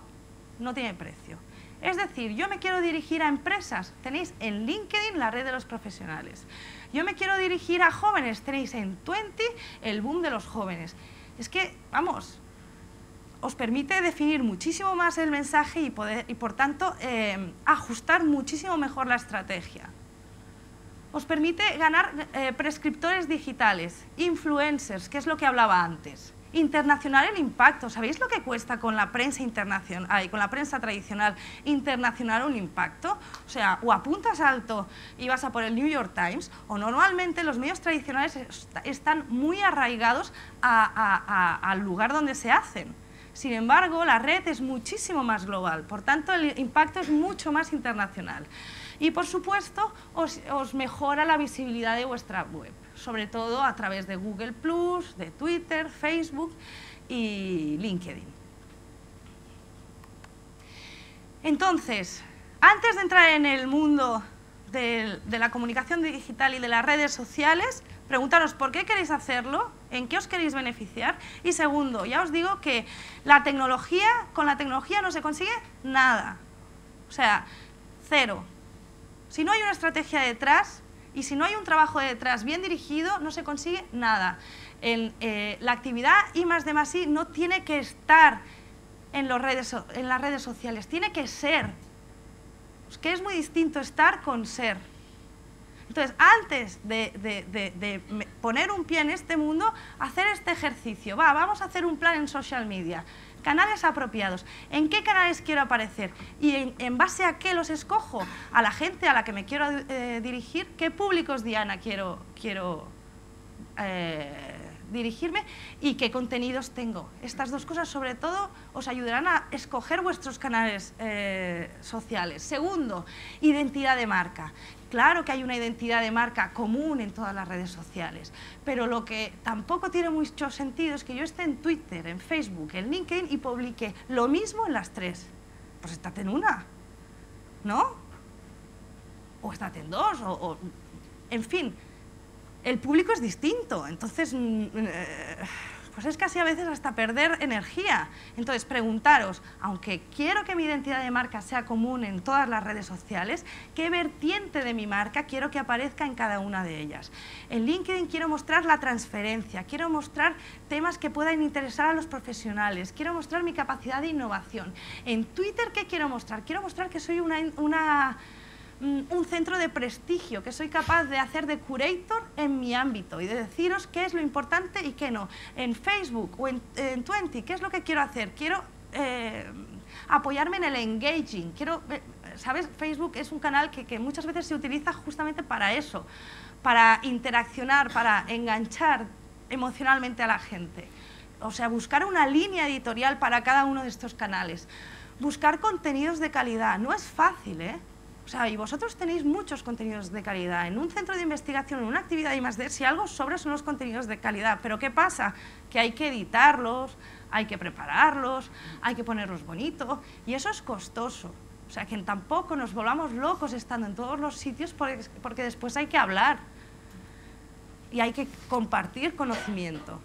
no tiene precio. Es decir, yo me quiero dirigir a empresas, tenéis en LinkedIn la red de los profesionales. Yo me quiero dirigir a jóvenes, tenéis en Twenty el boom de los jóvenes. Es que, vamos, os permite definir muchísimo más el mensaje y por tanto, ajustar muchísimo mejor la estrategia. Os permite ganar prescriptores digitales, influencers, que es lo que hablaba antes. Internacional el impacto. ¿Sabéis lo que cuesta con la prensa internacional, con la prensa tradicional, internacional un impacto? O sea, o apuntas alto y vas a por el New York Times, o normalmente los medios tradicionales están muy arraigados al lugar donde se hacen. Sin embargo, la red es muchísimo más global, por tanto el impacto es mucho más internacional. Y por supuesto, os mejora la visibilidad de vuestra web, sobre todo a través de Google+, de Twitter, Facebook y LinkedIn. Entonces, antes de entrar en el mundo de la comunicación digital y de las redes sociales, preguntaros por qué queréis hacerlo, en qué os queréis beneficiar. Y segundo, ya os digo que con la tecnología no se consigue nada. O sea, cero. Si no hay una estrategia detrás y si no hay un trabajo detrás bien dirigido, no se consigue nada. La actividad I+D+I no tiene que estar en las redes sociales, tiene que ser. Es que es muy distinto estar con ser. Entonces, antes de poner un pie en este mundo, hacer este ejercicio. Vamos a hacer un plan en social media. Canales apropiados. ¿En qué canales quiero aparecer? Y en base a qué los escojo. A la gente a la que me quiero dirigir. ¿Qué públicos diana quiero dirigirme? ¿Y qué contenidos tengo? Estas dos cosas, sobre todo, os ayudarán a escoger vuestros canales sociales. Segundo, identidad de marca. Claro que hay una identidad de marca común en todas las redes sociales, pero lo que tampoco tiene mucho sentido es que yo esté en Twitter, en Facebook, en LinkedIn y publique lo mismo en las tres. Pues estate en una, ¿no? O estate en dos, en fin, el público es distinto, entonces pues es casi a veces hasta perder energía. Entonces, preguntaros, aunque quiero que mi identidad de marca sea común en todas las redes sociales, ¿qué vertiente de mi marca quiero que aparezca en cada una de ellas? En LinkedIn quiero mostrar la transferencia, quiero mostrar temas que puedan interesar a los profesionales, quiero mostrar mi capacidad de innovación. En Twitter, ¿qué quiero mostrar? Quiero mostrar que soy un centro de prestigio, que soy capaz de hacer de curator en mi ámbito y de deciros qué es lo importante y qué no. En Facebook o en Twenty, ¿qué es lo que quiero hacer? Quiero apoyarme en el engaging, quiero ¿sabes? Facebook es un canal que muchas veces se utiliza justamente para eso, para interaccionar, para enganchar emocionalmente a la gente. O sea, buscar una línea editorial para cada uno de estos canales. Buscar contenidos de calidad. No es fácil, ¿eh? O sea, y vosotros tenéis muchos contenidos de calidad. En un centro de investigación, en una actividad I+D, si algo sobra son los contenidos de calidad. Pero ¿qué pasa? Que hay que editarlos, hay que prepararlos, hay que ponerlos bonitos, y eso es costoso. O sea, que tampoco nos volvamos locos estando en todos los sitios porque después hay que hablar y hay que compartir conocimiento.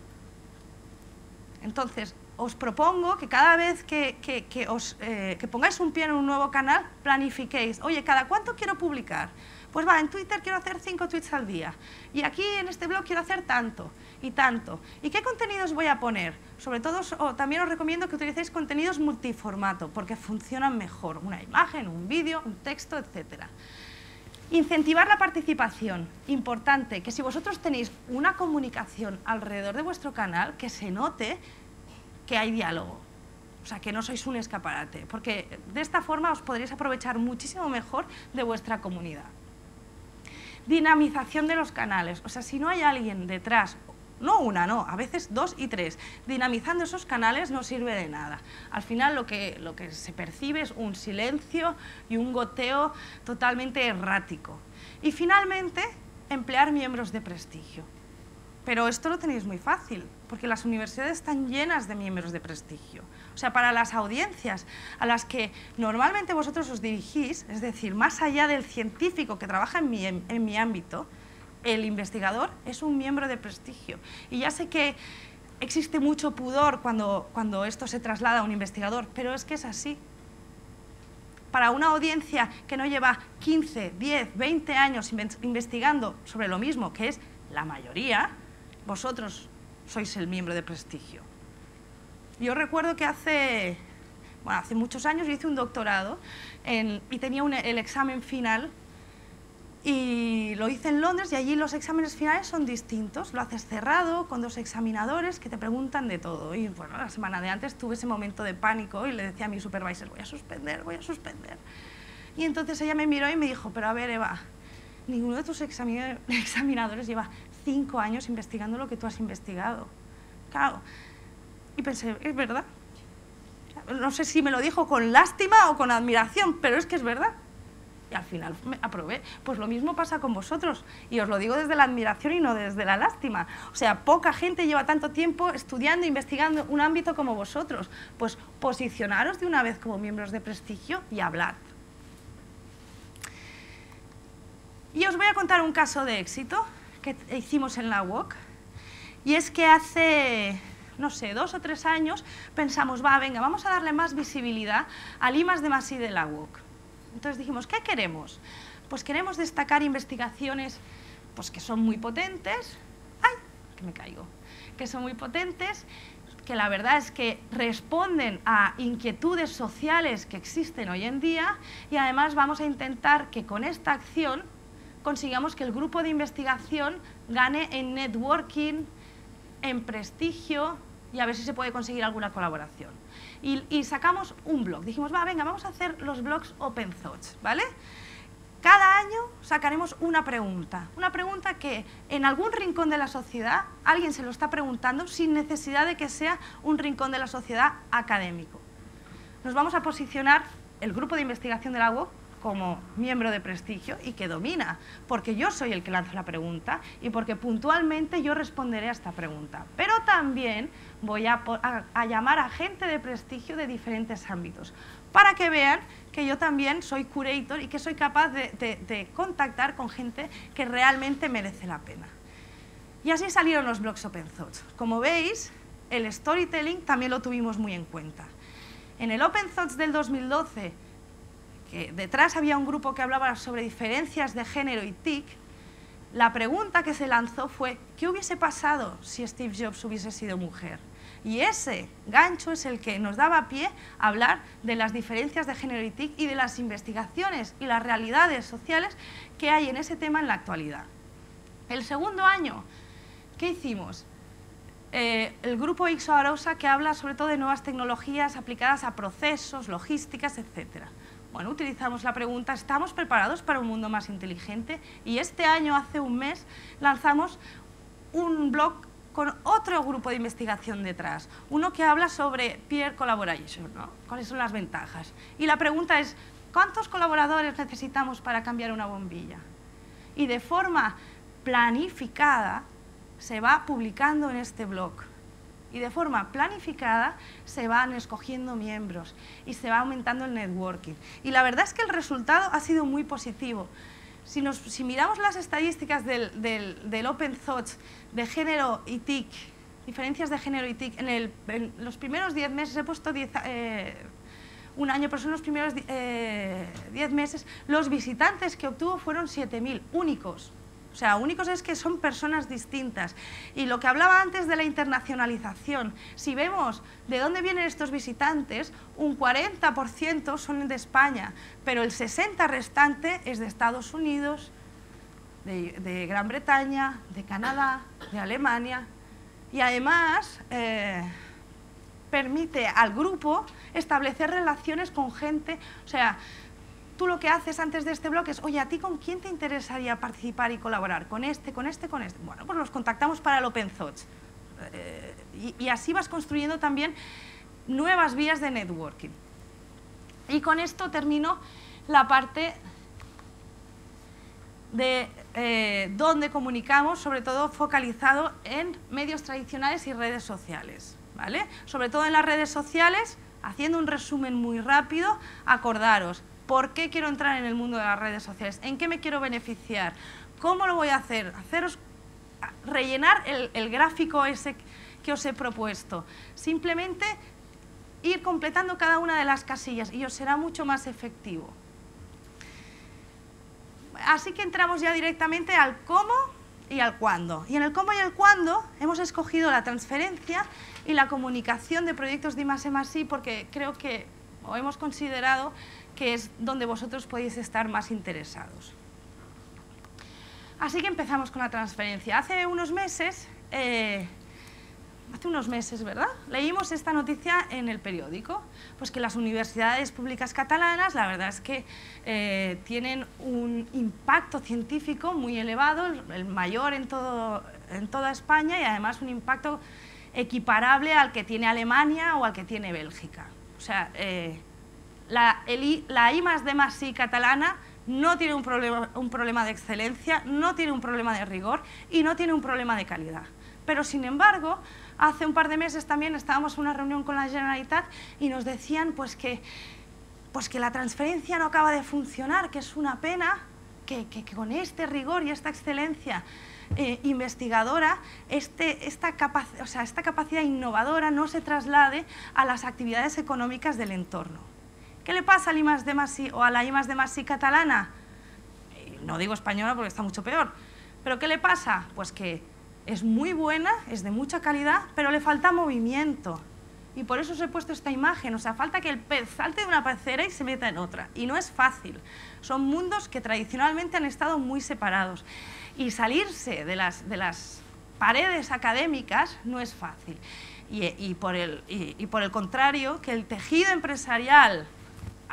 Entonces, os propongo que cada vez que pongáis un pie en un nuevo canal, planifiquéis. Oye, ¿cada cuánto quiero publicar? Pues va, en Twitter quiero hacer 5 tweets al día. Y aquí en este blog quiero hacer tanto y tanto. ¿Y qué contenidos voy a poner? Sobre todo, también os recomiendo que utilicéis contenidos multiformato, porque funcionan mejor. Una imagen, un vídeo, un texto, etc. Incentivar la participación. Importante, que si vosotros tenéis una comunicación alrededor de vuestro canal, que se note que hay diálogo, o sea, que no sois un escaparate, porque de esta forma os podréis aprovechar muchísimo mejor de vuestra comunidad. Dinamización de los canales, o sea, si no hay alguien detrás, no una, no, a veces 2 y 3, dinamizando esos canales no sirve de nada. Al final lo que se percibe es un silencio y un goteo totalmente errático. Y finalmente, emplear miembros de prestigio. Pero esto lo tenéis muy fácil, porque las universidades están llenas de miembros de prestigio. O sea, para las audiencias a las que normalmente vosotros os dirigís, es decir, más allá del científico que trabaja en mi ámbito, el investigador es un miembro de prestigio. Y ya sé que existe mucho pudor cuando esto se traslada a un investigador, pero es que es así. Para una audiencia que no lleva 15, 10, 20 años investigando sobre lo mismo, que es la mayoría, vosotros sois el miembro de prestigio. Yo recuerdo que hace muchos años yo hice un doctorado y tenía el examen final y lo hice en Londres, y allí los exámenes finales son distintos. Lo haces cerrado, con 2 examinadores que te preguntan de todo. Y bueno, la semana de antes tuve ese momento de pánico y le decía a mi supervisor, voy a suspender, voy a suspender. Y entonces ella me miró y me dijo, pero a ver, Eva, ninguno de tus examinadores lleva 5 años investigando lo que tú has investigado. Claro. Y pensé, es verdad. No sé si me lo dijo con lástima o con admiración, pero es que es verdad. Y al final me aprobé. Pues lo mismo pasa con vosotros. Y os lo digo desde la admiración y no desde la lástima. O sea, poca gente lleva tanto tiempo estudiando, investigando un ámbito como vosotros. Pues posicionaros de una vez como miembros de prestigio y hablad. Y os voy a contar un caso de éxito que hicimos en la UOC. Y es que hace, no sé, 2 o 3 años pensamos, venga, vamos a darle más visibilidad al I+D+I de la UOC. Entonces dijimos, ¿qué queremos? Pues queremos destacar investigaciones pues, que son muy potentes, ¡ay! Que me caigo, que son muy potentes, que la verdad es que responden a inquietudes sociales que existen hoy en día, y además vamos a intentar que con esta acción consigamos que el grupo de investigación gane en networking, en prestigio, y a ver si se puede conseguir alguna colaboración. Y sacamos un blog. Dijimos, venga, vamos a hacer los blogs Open Thoughts, ¿vale? Cada año sacaremos una pregunta que en algún rincón de la sociedad alguien se lo está preguntando sin necesidad de que sea un rincón de la sociedad académico. Nos vamos a posicionar el grupo de investigación de la UOC como miembro de prestigio y que domina, porque yo soy el que lanza la pregunta y porque puntualmente yo responderé a esta pregunta. Pero también voy a llamar a gente de prestigio de diferentes ámbitos, para que vean que yo también soy curator y que soy capaz de contactar con gente que realmente merece la pena. Y así salieron los blogs Open Thoughts. Como veis, el storytelling también lo tuvimos muy en cuenta. En el Open Thoughts del 2012, que detrás había un grupo que hablaba sobre diferencias de género y TIC, la pregunta que se lanzó fue, ¿qué hubiese pasado si Steve Jobs hubiese sido mujer? Y ese gancho es el que nos daba pie a hablar de las diferencias de género y TIC y de las investigaciones y las realidades sociales que hay en ese tema en la actualidad. El segundo año, ¿qué hicimos? El grupo Ixo-Arousa, que habla sobre todo de nuevas tecnologías aplicadas a procesos, logísticas, etc. Bueno, utilizamos la pregunta, ¿estamos preparados para un mundo más inteligente? Y este año, hace un mes, lanzamos un blog con otro grupo de investigación detrás, uno que habla sobre peer collaboration, ¿no? ¿Cuáles son las ventajas? Y la pregunta es, ¿cuántos colaboradores necesitamos para cambiar una bombilla? Y de forma planificada se va publicando en este blog. Y de forma planificada se van escogiendo miembros y se va aumentando el networking. Y la verdad es que el resultado ha sido muy positivo. Si miramos las estadísticas del Open Thoughts de género y TIC, diferencias de género y TIC, en los primeros 10 meses, he puesto un año, pero son los primeros 10 meses, los visitantes que obtuvo fueron 7.000 únicos. O sea, únicos es que son personas distintas. Y lo que hablaba antes de la internacionalización, si vemos de dónde vienen estos visitantes, un 40% son de España, pero el 60% restante es de Estados Unidos, de Gran Bretaña, de Canadá, de Alemania. Y además permite al grupo establecer relaciones con gente, o sea, tú lo que haces antes de este blog es, oye, ¿a ti con quién te interesaría participar y colaborar? ¿Con este, con este, con este? Bueno, pues los contactamos para el Open Thoughts. Y así vas construyendo también nuevas vías de networking. Y con esto termino la parte de donde comunicamos, sobre todo focalizado en medios tradicionales y redes sociales, ¿vale? Sobre todo en las redes sociales, haciendo un resumen muy rápido, acordaros, ¿por qué quiero entrar en el mundo de las redes sociales? ¿En qué me quiero beneficiar? ¿Cómo lo voy a hacer? Rellenar el gráfico ese que os he propuesto. Simplemente ir completando cada una de las casillas y os será mucho más efectivo. Así que entramos ya directamente al cómo y al cuándo. Y en el cómo y el cuándo hemos escogido la transferencia y la comunicación de proyectos de I+E+I porque creo que, o hemos considerado, que es donde vosotros podéis estar más interesados. Así que empezamos con la transferencia. Hace unos meses, ¿verdad? Leímos esta noticia en el periódico, pues que las universidades públicas catalanas, la verdad es que tienen un impacto científico muy elevado, el mayor en toda España y además un impacto equiparable al que tiene Alemania o al que tiene Bélgica. O sea, la I+D+I catalana no tiene un problema de excelencia, no tiene un problema de rigor y no tiene un problema de calidad. Pero, sin embargo, hace un par de meses también estábamos en una reunión con la Generalitat y nos decían pues que la transferencia no acaba de funcionar, que es una pena que con este rigor y esta excelencia investigadora, esta capacidad innovadora no se traslade a las actividades económicas del entorno. ¿Qué le pasa al I+D+I o a la I+D+I catalana? No digo española porque está mucho peor, pero ¿qué le pasa? Pues que es muy buena, es de mucha calidad, pero le falta movimiento. Y por eso os he puesto esta imagen, o sea, falta que el pez salte de una pecera y se meta en otra. Y no es fácil, son mundos que tradicionalmente han estado muy separados. Y salirse de las paredes académicas no es fácil. Y por el contrario, que el tejido empresarial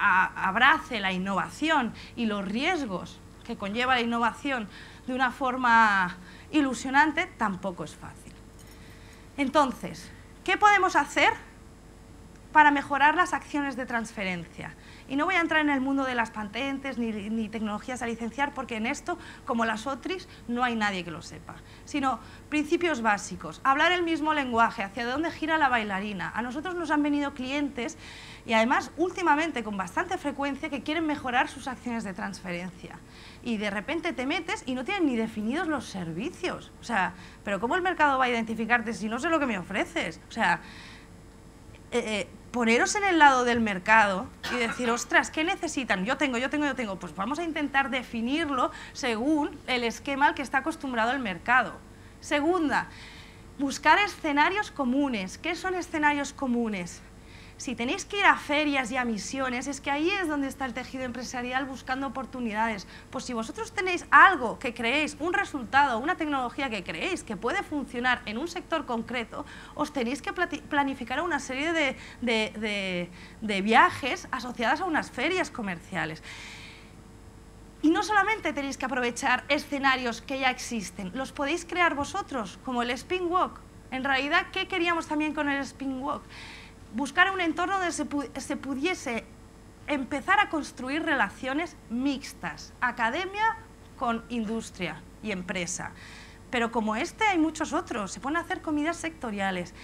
abrace la innovación y los riesgos que conlleva la innovación de una forma ilusionante, tampoco es fácil. Entonces, ¿qué podemos hacer para mejorar las acciones de transferencia? Y no voy a entrar en el mundo de las patentes ni tecnologías a licenciar, porque en esto, como las OTRIs, no hay nadie que lo sepa. Sino principios básicos, hablar el mismo lenguaje, hacia dónde gira la bailarina. A nosotros nos han venido clientes, y además últimamente con bastante frecuencia, que quieren mejorar sus acciones de transferencia. Y de repente te metes y no tienen ni definidos los servicios. O sea, ¿pero cómo el mercado va a identificarte si no sé lo que me ofreces? O sea, poneros en el lado del mercado y decir, ostras, ¿qué necesitan? Yo tengo. Pues vamos a intentar definirlo según el esquema al que está acostumbrado el mercado. Segunda, buscar escenarios comunes. ¿Qué son escenarios comunes? si tenéis que ir a ferias y a misiones, es que ahí es donde está el tejido empresarial buscando oportunidades. Pues si vosotros tenéis algo que creéis, un resultado, una tecnología que creéis que puede funcionar en un sector concreto, os tenéis que planificar una serie de viajes asociadas a unas ferias comerciales. Y no solamente tenéis que aprovechar escenarios que ya existen, los podéis crear vosotros, como el Spin Walk. En realidad, ¿qué queríamos también con el Spin Walk? Buscar un entorno donde se pudiese empezar a construir relaciones mixtas, academia con industria y empresa. Pero como este hay muchos otros, se pueden hacer comidas sectoriales.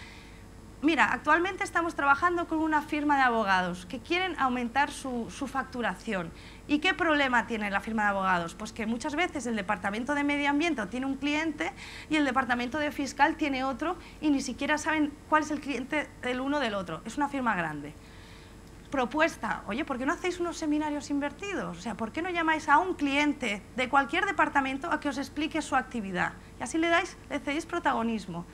Mira, actualmente estamos trabajando con una firma de abogados que quieren aumentar su facturación. ¿Y qué problema tiene la firma de abogados? Pues que muchas veces el departamento de medio ambiente tiene un cliente y el departamento de fiscal tiene otro y ni siquiera saben cuál es el cliente del uno del otro. Es una firma grande. Propuesta, oye, ¿por qué no hacéis unos seminarios invertidos? O sea, ¿por qué no llamáis a un cliente de cualquier departamento a que os explique su actividad? Y así le cedéis protagonismo.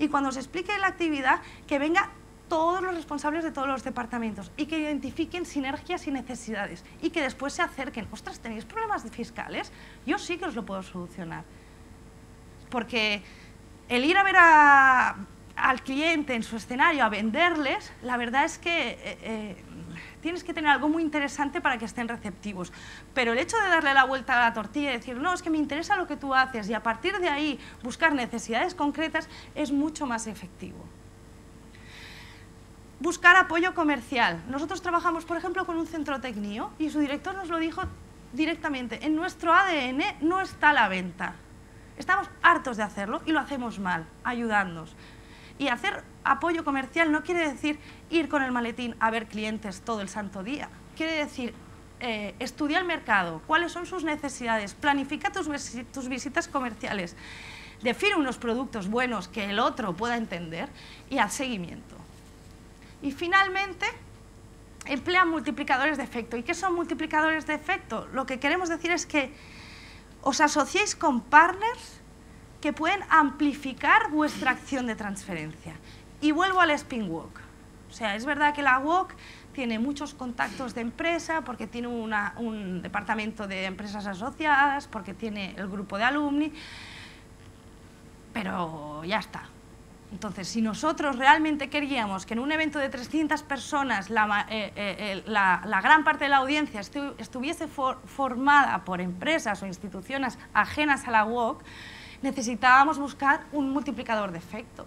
Y cuando os explique la actividad, que venga todos los responsables de todos los departamentos y que identifiquen sinergias y necesidades y que después se acerquen. Ostras, ¿tenéis problemas fiscales? Yo sí que os lo puedo solucionar. Porque el ir a ver al cliente en su escenario a venderles, la verdad es que tienes que tener algo muy interesante para que estén receptivos. Pero el hecho de darle la vuelta a la tortilla y decir, no, es que me interesa lo que tú haces y a partir de ahí buscar necesidades concretas es mucho más efectivo. Buscar apoyo comercial. Nosotros trabajamos, por ejemplo, con un centro Tecnio y su director nos lo dijo directamente. En nuestro ADN no está la venta. Estamos hartos de hacerlo y lo hacemos mal, ayudándonos. Y hacer apoyo comercial no quiere decir ir con el maletín a ver clientes todo el santo día. Quiere decir estudia el mercado, cuáles son sus necesidades, planifica tus visitas comerciales, define unos productos buenos que el otro pueda entender y haz seguimiento. Y finalmente, emplea multiplicadores de efecto. ¿Y qué son multiplicadores de efecto? Lo que queremos decir es que os asociéis con partners que pueden amplificar vuestra acción de transferencia. Y vuelvo al Spin Walk. O sea, es verdad que la Walk tiene muchos contactos de empresa, porque tiene un departamento de empresas asociadas, porque tiene el grupo de alumni, pero ya está. Entonces, si nosotros realmente queríamos que en un evento de 300 personas la gran parte de la audiencia estuviese formada por empresas o instituciones ajenas a la UOC, necesitábamos buscar un multiplicador de efecto.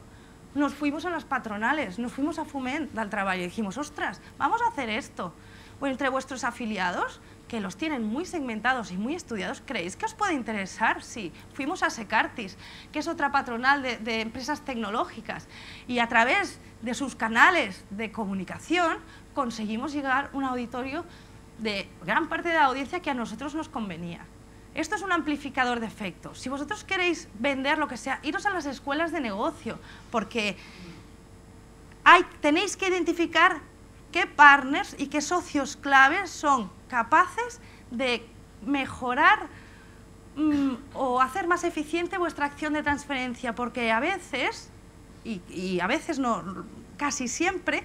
Nos fuimos a las patronales, nos fuimos a Foment del Treball y dijimos, ostras, vamos a hacer esto. O entre vuestros afiliados, que los tienen muy segmentados y muy estudiados, ¿creéis que os puede interesar? Sí, fuimos a Secartis, que es otra patronal de empresas tecnológicas, y a través de sus canales de comunicación conseguimos llegar a un auditorio de gran parte de la audiencia que a nosotros nos convenía. Esto es un amplificador de efectos. Si vosotros queréis vender lo que sea, iros a las escuelas de negocio, porque tenéis que identificar qué partners y qué socios claves son capaces de mejorar o hacer más eficiente vuestra acción de transferencia, porque a veces, y a veces no, casi siempre,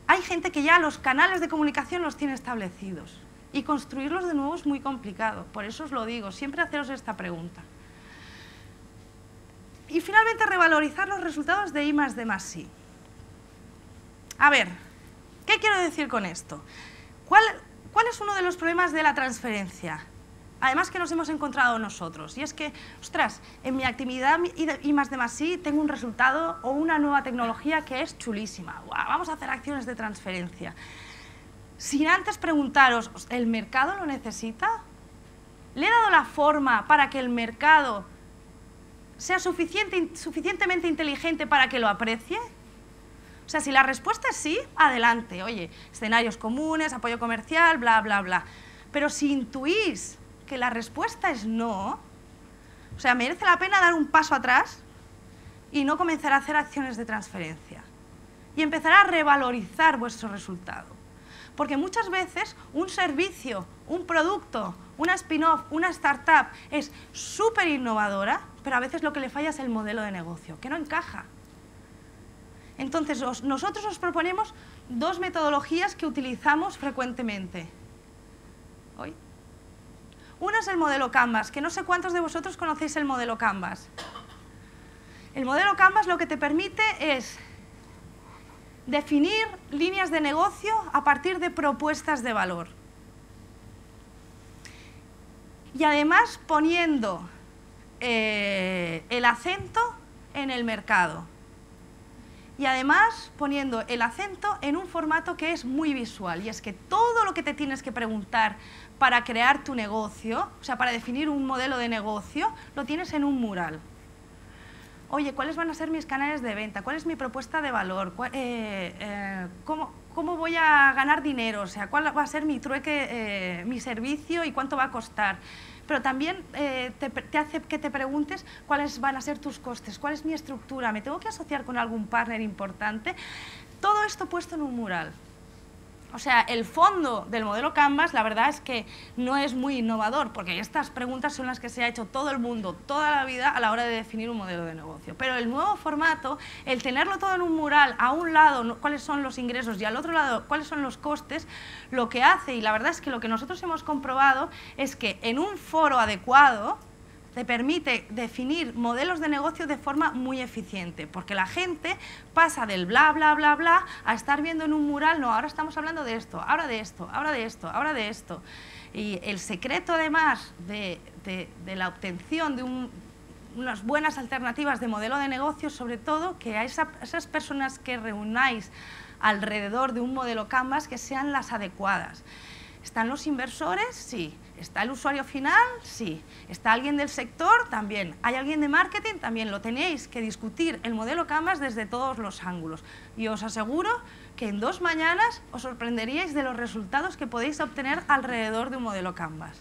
hay gente que ya los canales de comunicación los tiene establecidos y construirlos de nuevo es muy complicado. Por eso os lo digo, siempre haceros esta pregunta. Y finalmente, revalorizar los resultados de I+D+I. A ver, ¿qué quiero decir con esto? ¿Cuál es uno de los problemas de la transferencia? Además que nos hemos encontrado nosotros, y es que, ostras, en mi actividad I+D+I tengo un resultado o una nueva tecnología que es chulísima. ¡Guau! Vamos a hacer acciones de transferencia. Sin antes preguntaros, ¿el mercado lo necesita? ¿Le he dado la forma para que el mercado sea suficientemente inteligente para que lo aprecie? O sea, si la respuesta es sí, adelante. Oye, escenarios comunes, apoyo comercial, bla, bla, bla. Pero si intuís que la respuesta es no, o sea, merece la pena dar un paso atrás y no comenzar a hacer acciones de transferencia. Y empezar a revalorizar vuestro resultado. Porque muchas veces un servicio, un producto, una spin-off, una startup es súper innovadora, pero a veces lo que le falla es el modelo de negocio, que no encaja. Entonces, nosotros os proponemos dos metodologías que utilizamos frecuentemente. Uno es el modelo Canvas, que no sé cuántos de vosotros conocéis el modelo Canvas. El modelo Canvas lo que te permite es definir líneas de negocio a partir de propuestas de valor. Y además poniendo el acento en el mercado. Y además poniendo el acento en un formato que es muy visual. Y es que todo lo que te tienes que preguntar para crear tu negocio, o sea, para definir un modelo de negocio, lo tienes en un mural. Oye, ¿cuáles van a ser mis canales de venta? ¿Cuál es mi propuesta de valor? ¿Cómo voy a ganar dinero? O sea, ¿cuál va a ser mi trueque, mi servicio y cuánto va a costar? Pero también te hace que te preguntes cuáles van a ser tus costes, cuál es mi estructura, ¿me tengo que asociar con algún partner importante? Todo esto puesto en un mural. O sea, el fondo del modelo Canvas, la verdad es que no es muy innovador, porque estas preguntas son las que se ha hecho todo el mundo, toda la vida, a la hora de definir un modelo de negocio. Pero el nuevo formato, el tenerlo todo en un mural, a un lado cuáles son los ingresos y al otro lado cuáles son los costes, lo que hace, y la verdad es que lo que nosotros hemos comprobado, es que en un foro adecuado te permite definir modelos de negocio de forma muy eficiente, porque la gente pasa del bla, bla, bla, bla a estar viendo en un mural, no, ahora estamos hablando de esto, ahora de esto, ahora de esto, ahora de esto. Y el secreto, además, de la obtención de unas buenas alternativas de modelo de negocio, sobre todo, que a esas personas que reunáis alrededor de un modelo Canvas, que sean las adecuadas. ¿Están los inversores? Sí. ¿Está el usuario final? Sí. ¿Está alguien del sector? También. ¿Hay alguien de marketing? También. Lo tenéis que discutir el modelo Canvas desde todos los ángulos. Y os aseguro que en 2 mañanas os sorprenderíais de los resultados que podéis obtener alrededor de un modelo Canvas.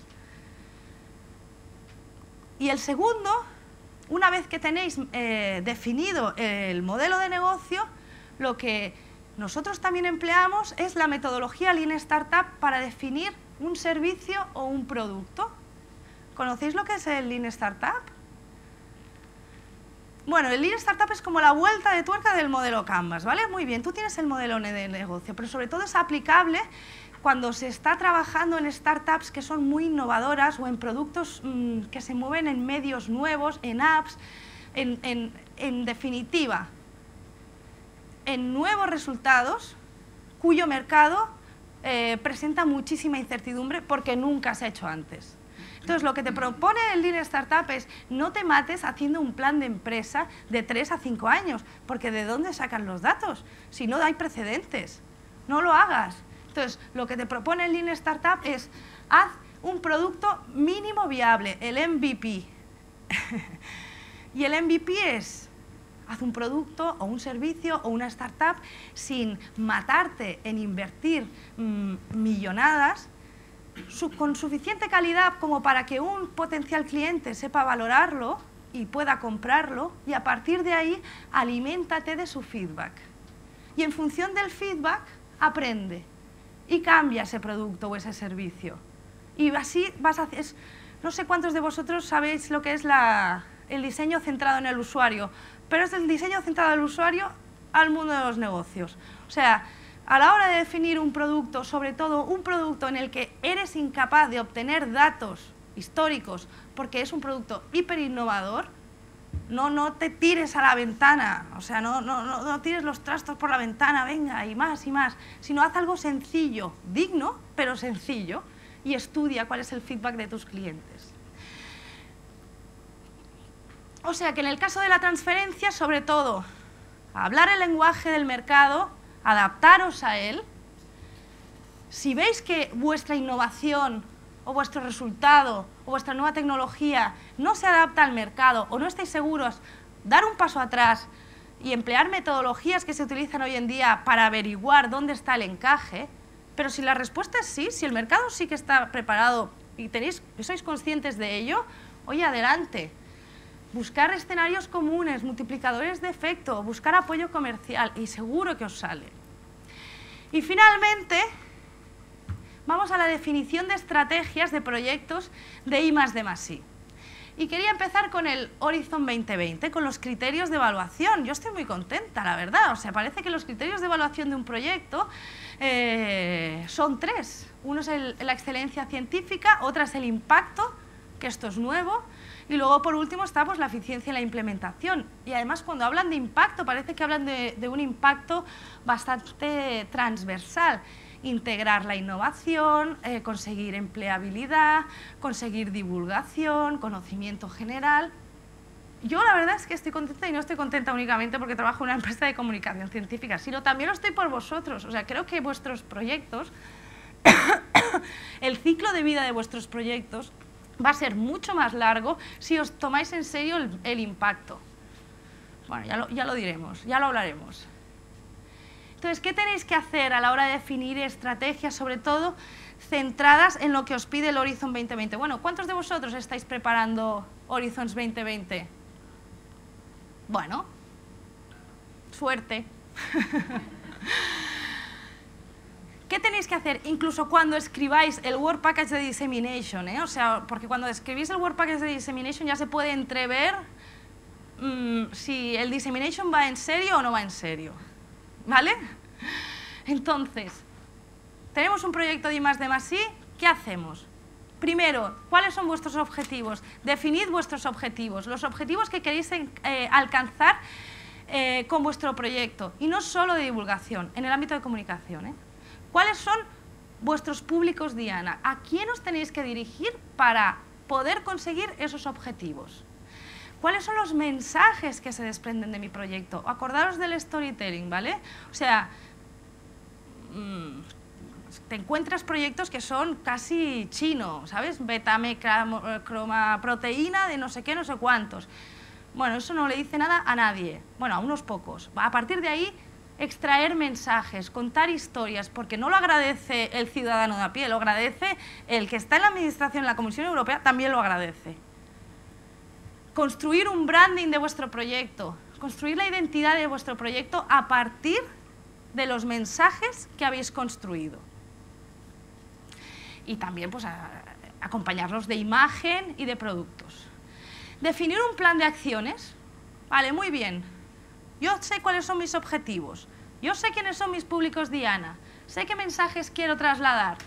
Y el segundo, una vez que tenéis definido el modelo de negocio, lo que nosotros también empleamos es la metodología Lean Startup para definir un servicio o un producto. ¿Conocéis lo que es el Lean Startup? Bueno, el Lean Startup es como la vuelta de tuerca del modelo Canvas, ¿vale? Muy bien, tú tienes el modelo de negocio, pero sobre todo es aplicable cuando se está trabajando en startups que son muy innovadoras o en productos que se mueven en medios nuevos, en apps, en definitiva, en nuevos resultados cuyo mercado presenta muchísima incertidumbre porque nunca se ha hecho antes. Entonces, lo que te propone el Lean Startup es no te mates haciendo un plan de empresa de 3 a 5 años, porque ¿de dónde sacan los datos? Si no hay precedentes, no lo hagas. Entonces, lo que te propone el Lean Startup es haz un producto mínimo viable, el MVP. Y el MVP es haz un producto o un servicio o una startup sin matarte en invertir millonadas, con suficiente calidad como para que un potencial cliente sepa valorarlo y pueda comprarlo, y a partir de ahí aliméntate de su feedback. Y en función del feedback aprende y cambia ese producto o ese servicio. Y así vas a hacer... No sé cuántos de vosotros sabéis lo que es el diseño centrado en el usuario, pero es el diseño centrado en el usuario al mundo de los negocios. O sea, a la hora de definir un producto, sobre todo un producto en el que eres incapaz de obtener datos históricos porque es un producto hiper innovador, no te tires a la ventana, o sea, no tires los trastos por la ventana, venga, y más, sino haz algo sencillo, digno, pero sencillo, y estudia cuál es el feedback de tus clientes. O sea que en el caso de la transferencia, sobre todo, hablar el lenguaje del mercado, adaptaros a él. Si veis que vuestra innovación o vuestro resultado o vuestra nueva tecnología no se adapta al mercado o no estáis seguros, dar un paso atrás y emplear metodologías que se utilizan hoy en día para averiguar dónde está el encaje. Pero si la respuesta es sí, si el mercado sí que está preparado y sois conscientes de ello, oye, adelante. Buscar escenarios comunes, multiplicadores de efecto, buscar apoyo comercial y seguro que os sale. Y finalmente, vamos a la definición de estrategias de proyectos de I+D+I. Y quería empezar con el Horizon 2020, con los criterios de evaluación. Yo estoy muy contenta, la verdad. O sea, parece que los criterios de evaluación de un proyecto son 3. Uno es la excelencia científica, otra es el impacto, que esto es nuevo, y luego, por último, está pues, la eficiencia en la implementación. Y además, cuando hablan de impacto, parece que hablan de un impacto bastante transversal. Integrar la innovación, conseguir empleabilidad, conseguir divulgación, conocimiento general. Yo la verdad es que estoy contenta y no estoy contenta únicamente porque trabajo en una empresa de comunicación científica, sino también lo estoy por vosotros. O sea, creo que vuestros proyectos, el ciclo de vida de vuestros proyectos va a ser mucho más largo si os tomáis en serio el impacto. Bueno, ya lo diremos, ya lo hablaremos. Entonces, ¿qué tenéis que hacer a la hora de definir estrategias, sobre todo centradas en lo que os pide el Horizon 2020? Bueno, ¿cuántos de vosotros estáis preparando Horizons 2020? Bueno, suerte. ¿Qué tenéis que hacer? Incluso cuando escribáis el Work Package de Dissemination, o sea, porque cuando escribís el Work Package de Dissemination ya se puede entrever si el Dissemination va en serio o no va en serio. ¿Vale? Entonces, tenemos un proyecto de I+D+I, ¿qué hacemos? Primero, ¿cuáles son vuestros objetivos? Definid vuestros objetivos, los objetivos que queréis alcanzar con vuestro proyecto, y no solo de divulgación, en el ámbito de comunicación. ¿Cuáles son vuestros públicos diana? ¿A quién os tenéis que dirigir para poder conseguir esos objetivos? ¿Cuáles son los mensajes que se desprenden de mi proyecto? Acordaros del storytelling, ¿vale? O sea, te encuentras proyectos que son casi chinos, ¿sabes? Beta-cromaproteína de no sé qué, no sé cuántos. Bueno, eso no le dice nada a nadie. Bueno, a unos pocos. A partir de ahí, extraer mensajes, contar historias, porque no lo agradece el ciudadano de a pie, lo agradece el que está en la administración, en la Comisión Europea, también lo agradece. Construir un branding de vuestro proyecto, construir la identidad de vuestro proyecto a partir de los mensajes que habéis construido. Y también pues, acompañarlos de imagen y de productos. Definir un plan de acciones. Vale, muy bien. Yo sé cuáles son mis objetivos. Yo sé quiénes son mis públicos diana. Sé qué mensajes quiero trasladar.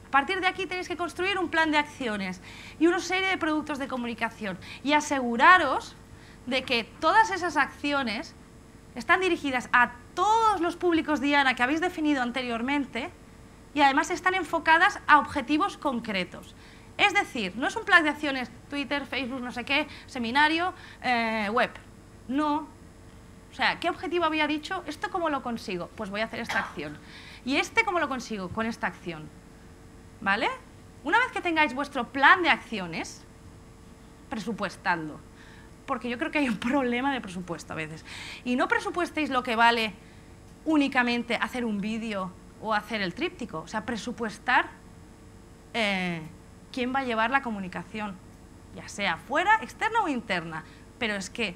A partir de aquí tenéis que construir un plan de acciones y una serie de productos de comunicación y aseguraros de que todas esas acciones están dirigidas a todos los públicos diana que habéis definido anteriormente y además están enfocadas a objetivos concretos. Es decir, no es un plan de acciones Twitter, Facebook, no sé qué, seminario, web. No. O sea, ¿qué objetivo había dicho? ¿Esto cómo lo consigo? Pues voy a hacer esta acción. ¿Y este cómo lo consigo? Con esta acción. ¿Vale? Una vez que tengáis vuestro plan de acciones, presupuestadlo, porque yo creo que hay un problema de presupuesto a veces. Y no presupuestéis lo que vale únicamente hacer un vídeo o hacer el tríptico, o sea, presupuestar quién va a llevar la comunicación, ya sea fuera, externa o interna, pero es que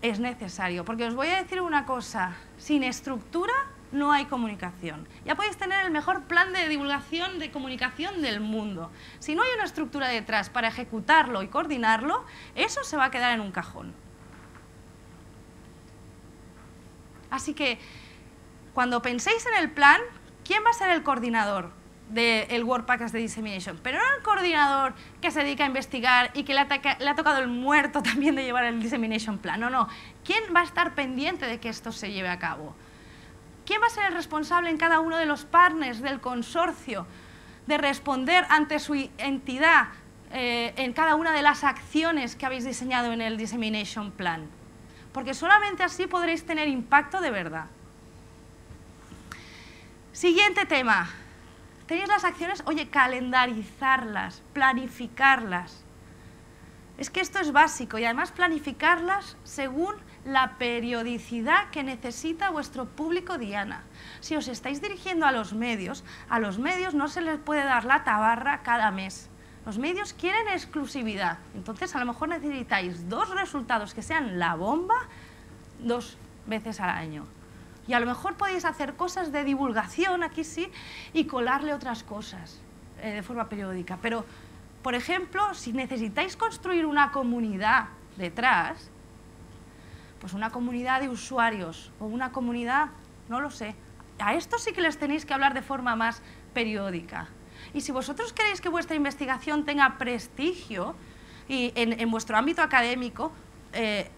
es necesario, porque os voy a decir una cosa, sin estructura no hay comunicación. Ya podéis tener el mejor plan de divulgación de comunicación del mundo. Si no hay una estructura detrás para ejecutarlo y coordinarlo, eso se va a quedar en un cajón. Así que, cuando penséis en el plan, ¿quién va a ser el coordinador del Work Package de Dissemination? Pero no el coordinador que se dedica a investigar y que le ha tocado el muerto también de llevar el Dissemination Plan. No, no. ¿Quién va a estar pendiente de que esto se lleve a cabo? ¿Quién va a ser el responsable en cada uno de los partners del consorcio de responder ante su entidad en cada una de las acciones que habéis diseñado en el Dissemination Plan? Porque solamente así podréis tener impacto de verdad. Siguiente tema. Tenéis las acciones, oye, calendarizarlas, planificarlas. Es que esto es básico y además planificarlas según la periodicidad que necesita vuestro público diana. Si os estáis dirigiendo a los medios no se les puede dar la tabarra cada mes. Los medios quieren exclusividad, entonces a lo mejor necesitáis 2 resultados que sean la bomba 2 veces al año. Y a lo mejor podéis hacer cosas de divulgación, aquí sí, y colarle otras cosas de forma periódica, pero Por ejemplo, si necesitáis construir una comunidad detrás, pues una comunidad de usuarios o una comunidad, no lo sé, a esto sí que les tenéis que hablar de forma más periódica. Y si vosotros queréis que vuestra investigación tenga prestigio y en vuestro ámbito académico,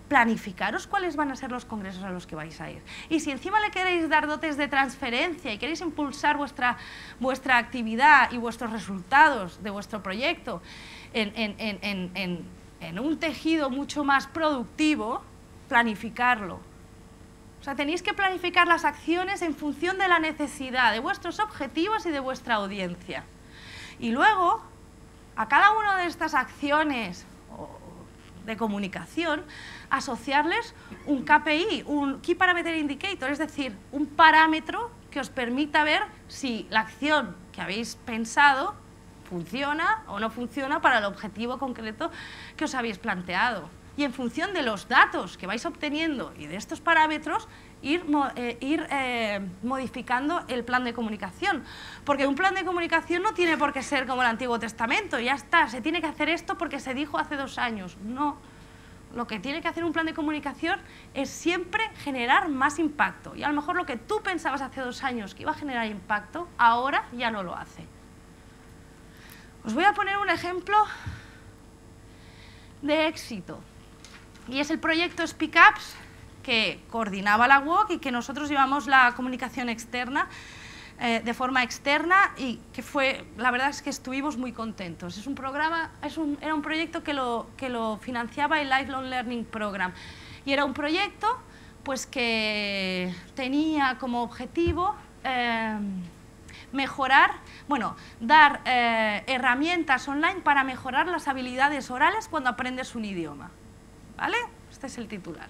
planificaros cuáles van a ser los congresos a los que vais a ir. Y si encima le queréis dar dotes de transferencia y queréis impulsar vuestra actividad y vuestros resultados de vuestro proyecto en un tejido mucho más productivo, planificarlo. O sea, tenéis que planificar las acciones en función de la necesidad, de vuestros objetivos y de vuestra audiencia. Y luego, a cada una de estas acciones de comunicación, asociarles un KPI, un Key Parameter Indicator, es decir, un parámetro que os permita ver si la acción que habéis pensado funciona o no funciona para el objetivo concreto que os habéis planteado. Y en función de los datos que vais obteniendo y de estos parámetros, ir modificando el plan de comunicación. Porque un plan de comunicación no tiene por qué ser como el Antiguo Testamento, ya está, se tiene que hacer esto porque se dijo hace 2 años. No, lo que tiene que hacer un plan de comunicación es siempre generar más impacto. Y a lo mejor lo que tú pensabas hace 2 años que iba a generar impacto, ahora ya no lo hace. Os voy a poner un ejemplo de éxito. Y es el proyecto Speak Ups, que coordinaba la UOC y que nosotros llevamos la comunicación externa, de forma externa, y que fue, la verdad es que estuvimos muy contentos. Es un programa, era un proyecto que lo financiaba el Lifelong Learning Program. Y era un proyecto pues, que tenía como objetivo dar herramientas online para mejorar las habilidades orales cuando aprendes un idioma. ¿Vale? Este es el titular.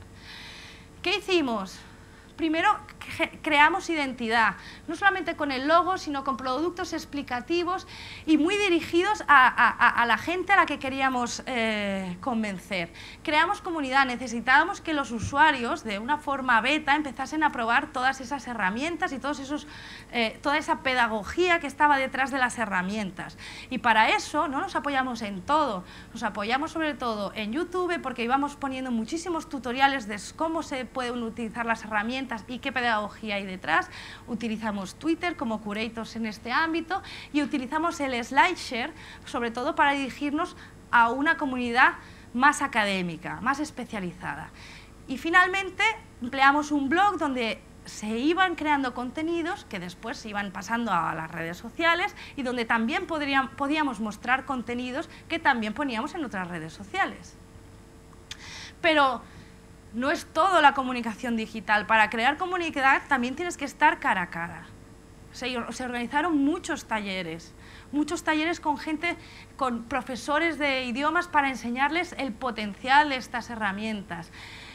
¿Qué hicimos? Primero, creamos identidad, no solamente con el logo, sino con productos explicativos y muy dirigidos a la gente a la que queríamos convencer. Creamos comunidad, necesitábamos que los usuarios, de una forma beta, empezasen a probar todas esas herramientas y toda esa pedagogía que estaba detrás de las herramientas. Y para eso no nos apoyamos en todo, nos apoyamos sobre todo en YouTube, porque íbamos poniendo muchísimos tutoriales de cómo se pueden utilizar las herramientas y qué pedagogía hay detrás. Utilizamos Twitter como curators en este ámbito y utilizamos el SlideShare sobre todo para dirigirnos a una comunidad más académica, más especializada. Y finalmente empleamos un blog donde se iban creando contenidos que después se iban pasando a las redes sociales y donde también podíamos mostrar contenidos que también poníamos en otras redes sociales. Pero no es todo la comunicación digital. Para crear comunidad también tienes que estar cara a cara. Se organizaron muchos talleres con gente, con profesores de idiomas para enseñarles el potencial de estas herramientas.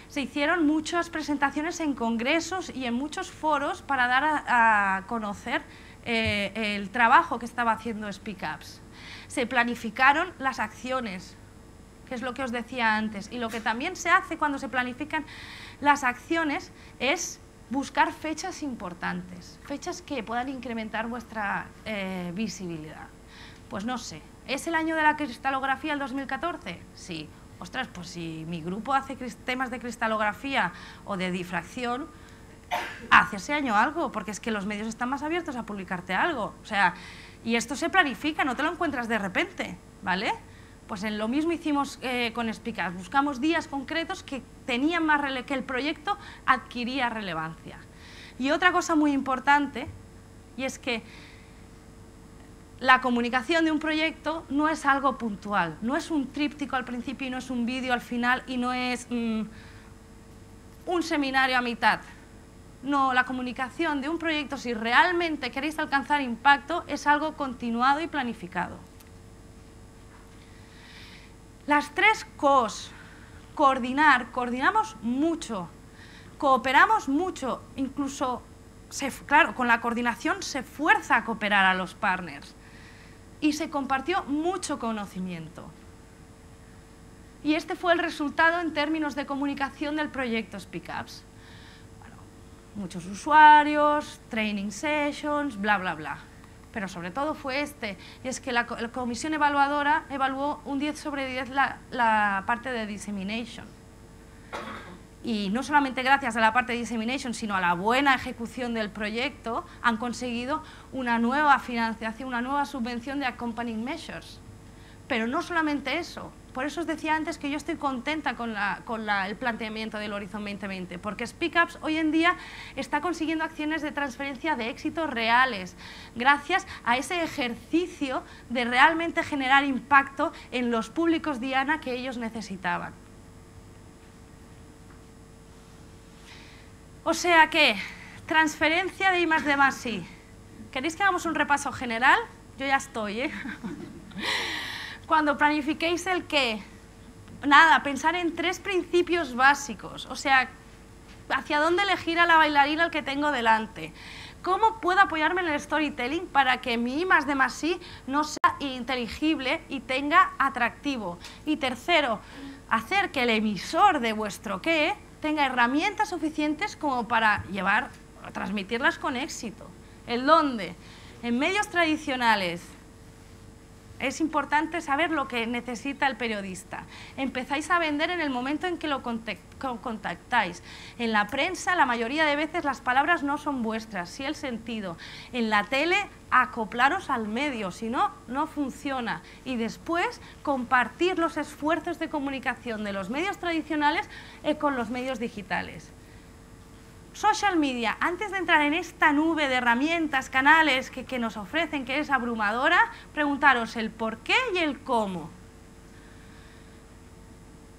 Se hicieron muchas presentaciones en congresos y en muchos foros para dar a conocer el trabajo que estaba haciendo Speak Ups. Se planificaron las acciones, que es lo que os decía antes, y lo que también se hace cuando se planifican las acciones es buscar fechas importantes, fechas que puedan incrementar vuestra visibilidad. Pues no sé, ¿es el año de la cristalografía el 2014? Sí. Ostras, pues si mi grupo hace temas de cristalografía o de difracción, hace ese año algo, porque es que los medios están más abiertos a publicarte algo. O sea, y esto se planifica, no te lo encuentras de repente, ¿vale? Pues en lo mismo hicimos con Speak Ups, buscamos días concretos que tenían que el proyecto adquiría relevancia. Y otra cosa muy importante, y es que la comunicación de un proyecto no es algo puntual, no es un tríptico al principio y no es un vídeo al final y no es un seminario a mitad. No, la comunicación de un proyecto, si realmente queréis alcanzar impacto, es algo continuado y planificado. Las 3 cos, coordinamos mucho, cooperamos mucho, incluso, claro, con la coordinación se fuerza a cooperar a los partners y se compartió mucho conocimiento. Y este fue el resultado en términos de comunicación del proyecto Speak Ups. Bueno, muchos usuarios, training sessions, bla, bla, bla. pero sobre todo fue es que la comisión evaluadora evaluó un 10 sobre 10 la parte de dissemination. Y no solamente gracias a la parte de dissemination, sino a la buena ejecución del proyecto, han conseguido una nueva financiación, una nueva subvención de accompanying measures. Pero no solamente eso. Por eso os decía antes que yo estoy contenta con el planteamiento del Horizon 2020, porque SpeakUps hoy en día está consiguiendo acciones de transferencia de éxitos reales, gracias a ese ejercicio de realmente generar impacto en los públicos diana que ellos necesitaban. O sea que, transferencia de I+D+I. ¿Queréis que hagamos un repaso general? Yo ya estoy, ¿eh? Cuando planifiquéis el qué, nada, pensar en 3 principios básicos, o sea, hacia dónde elegir a la bailarina al que tengo delante, cómo puedo apoyarme en el storytelling para que mi I+D+I no sea inteligible y tenga atractivo. Y tercero, hacer que el emisor de vuestro qué tenga herramientas suficientes como para transmitirlas con éxito. ¿El dónde? En medios tradicionales. Es importante saber lo que necesita el periodista. Empezáis a vender en el momento en que lo contactáis. En la prensa, la mayoría de veces, las palabras no son vuestras, sí el sentido. En la tele, acoplaros al medio, si no, no funciona. Y después, compartir los esfuerzos de comunicación de los medios tradicionales con los medios digitales. Social media, antes de entrar en esta nube de herramientas, canales que nos ofrecen, que es abrumadora, preguntaros el por qué y el cómo.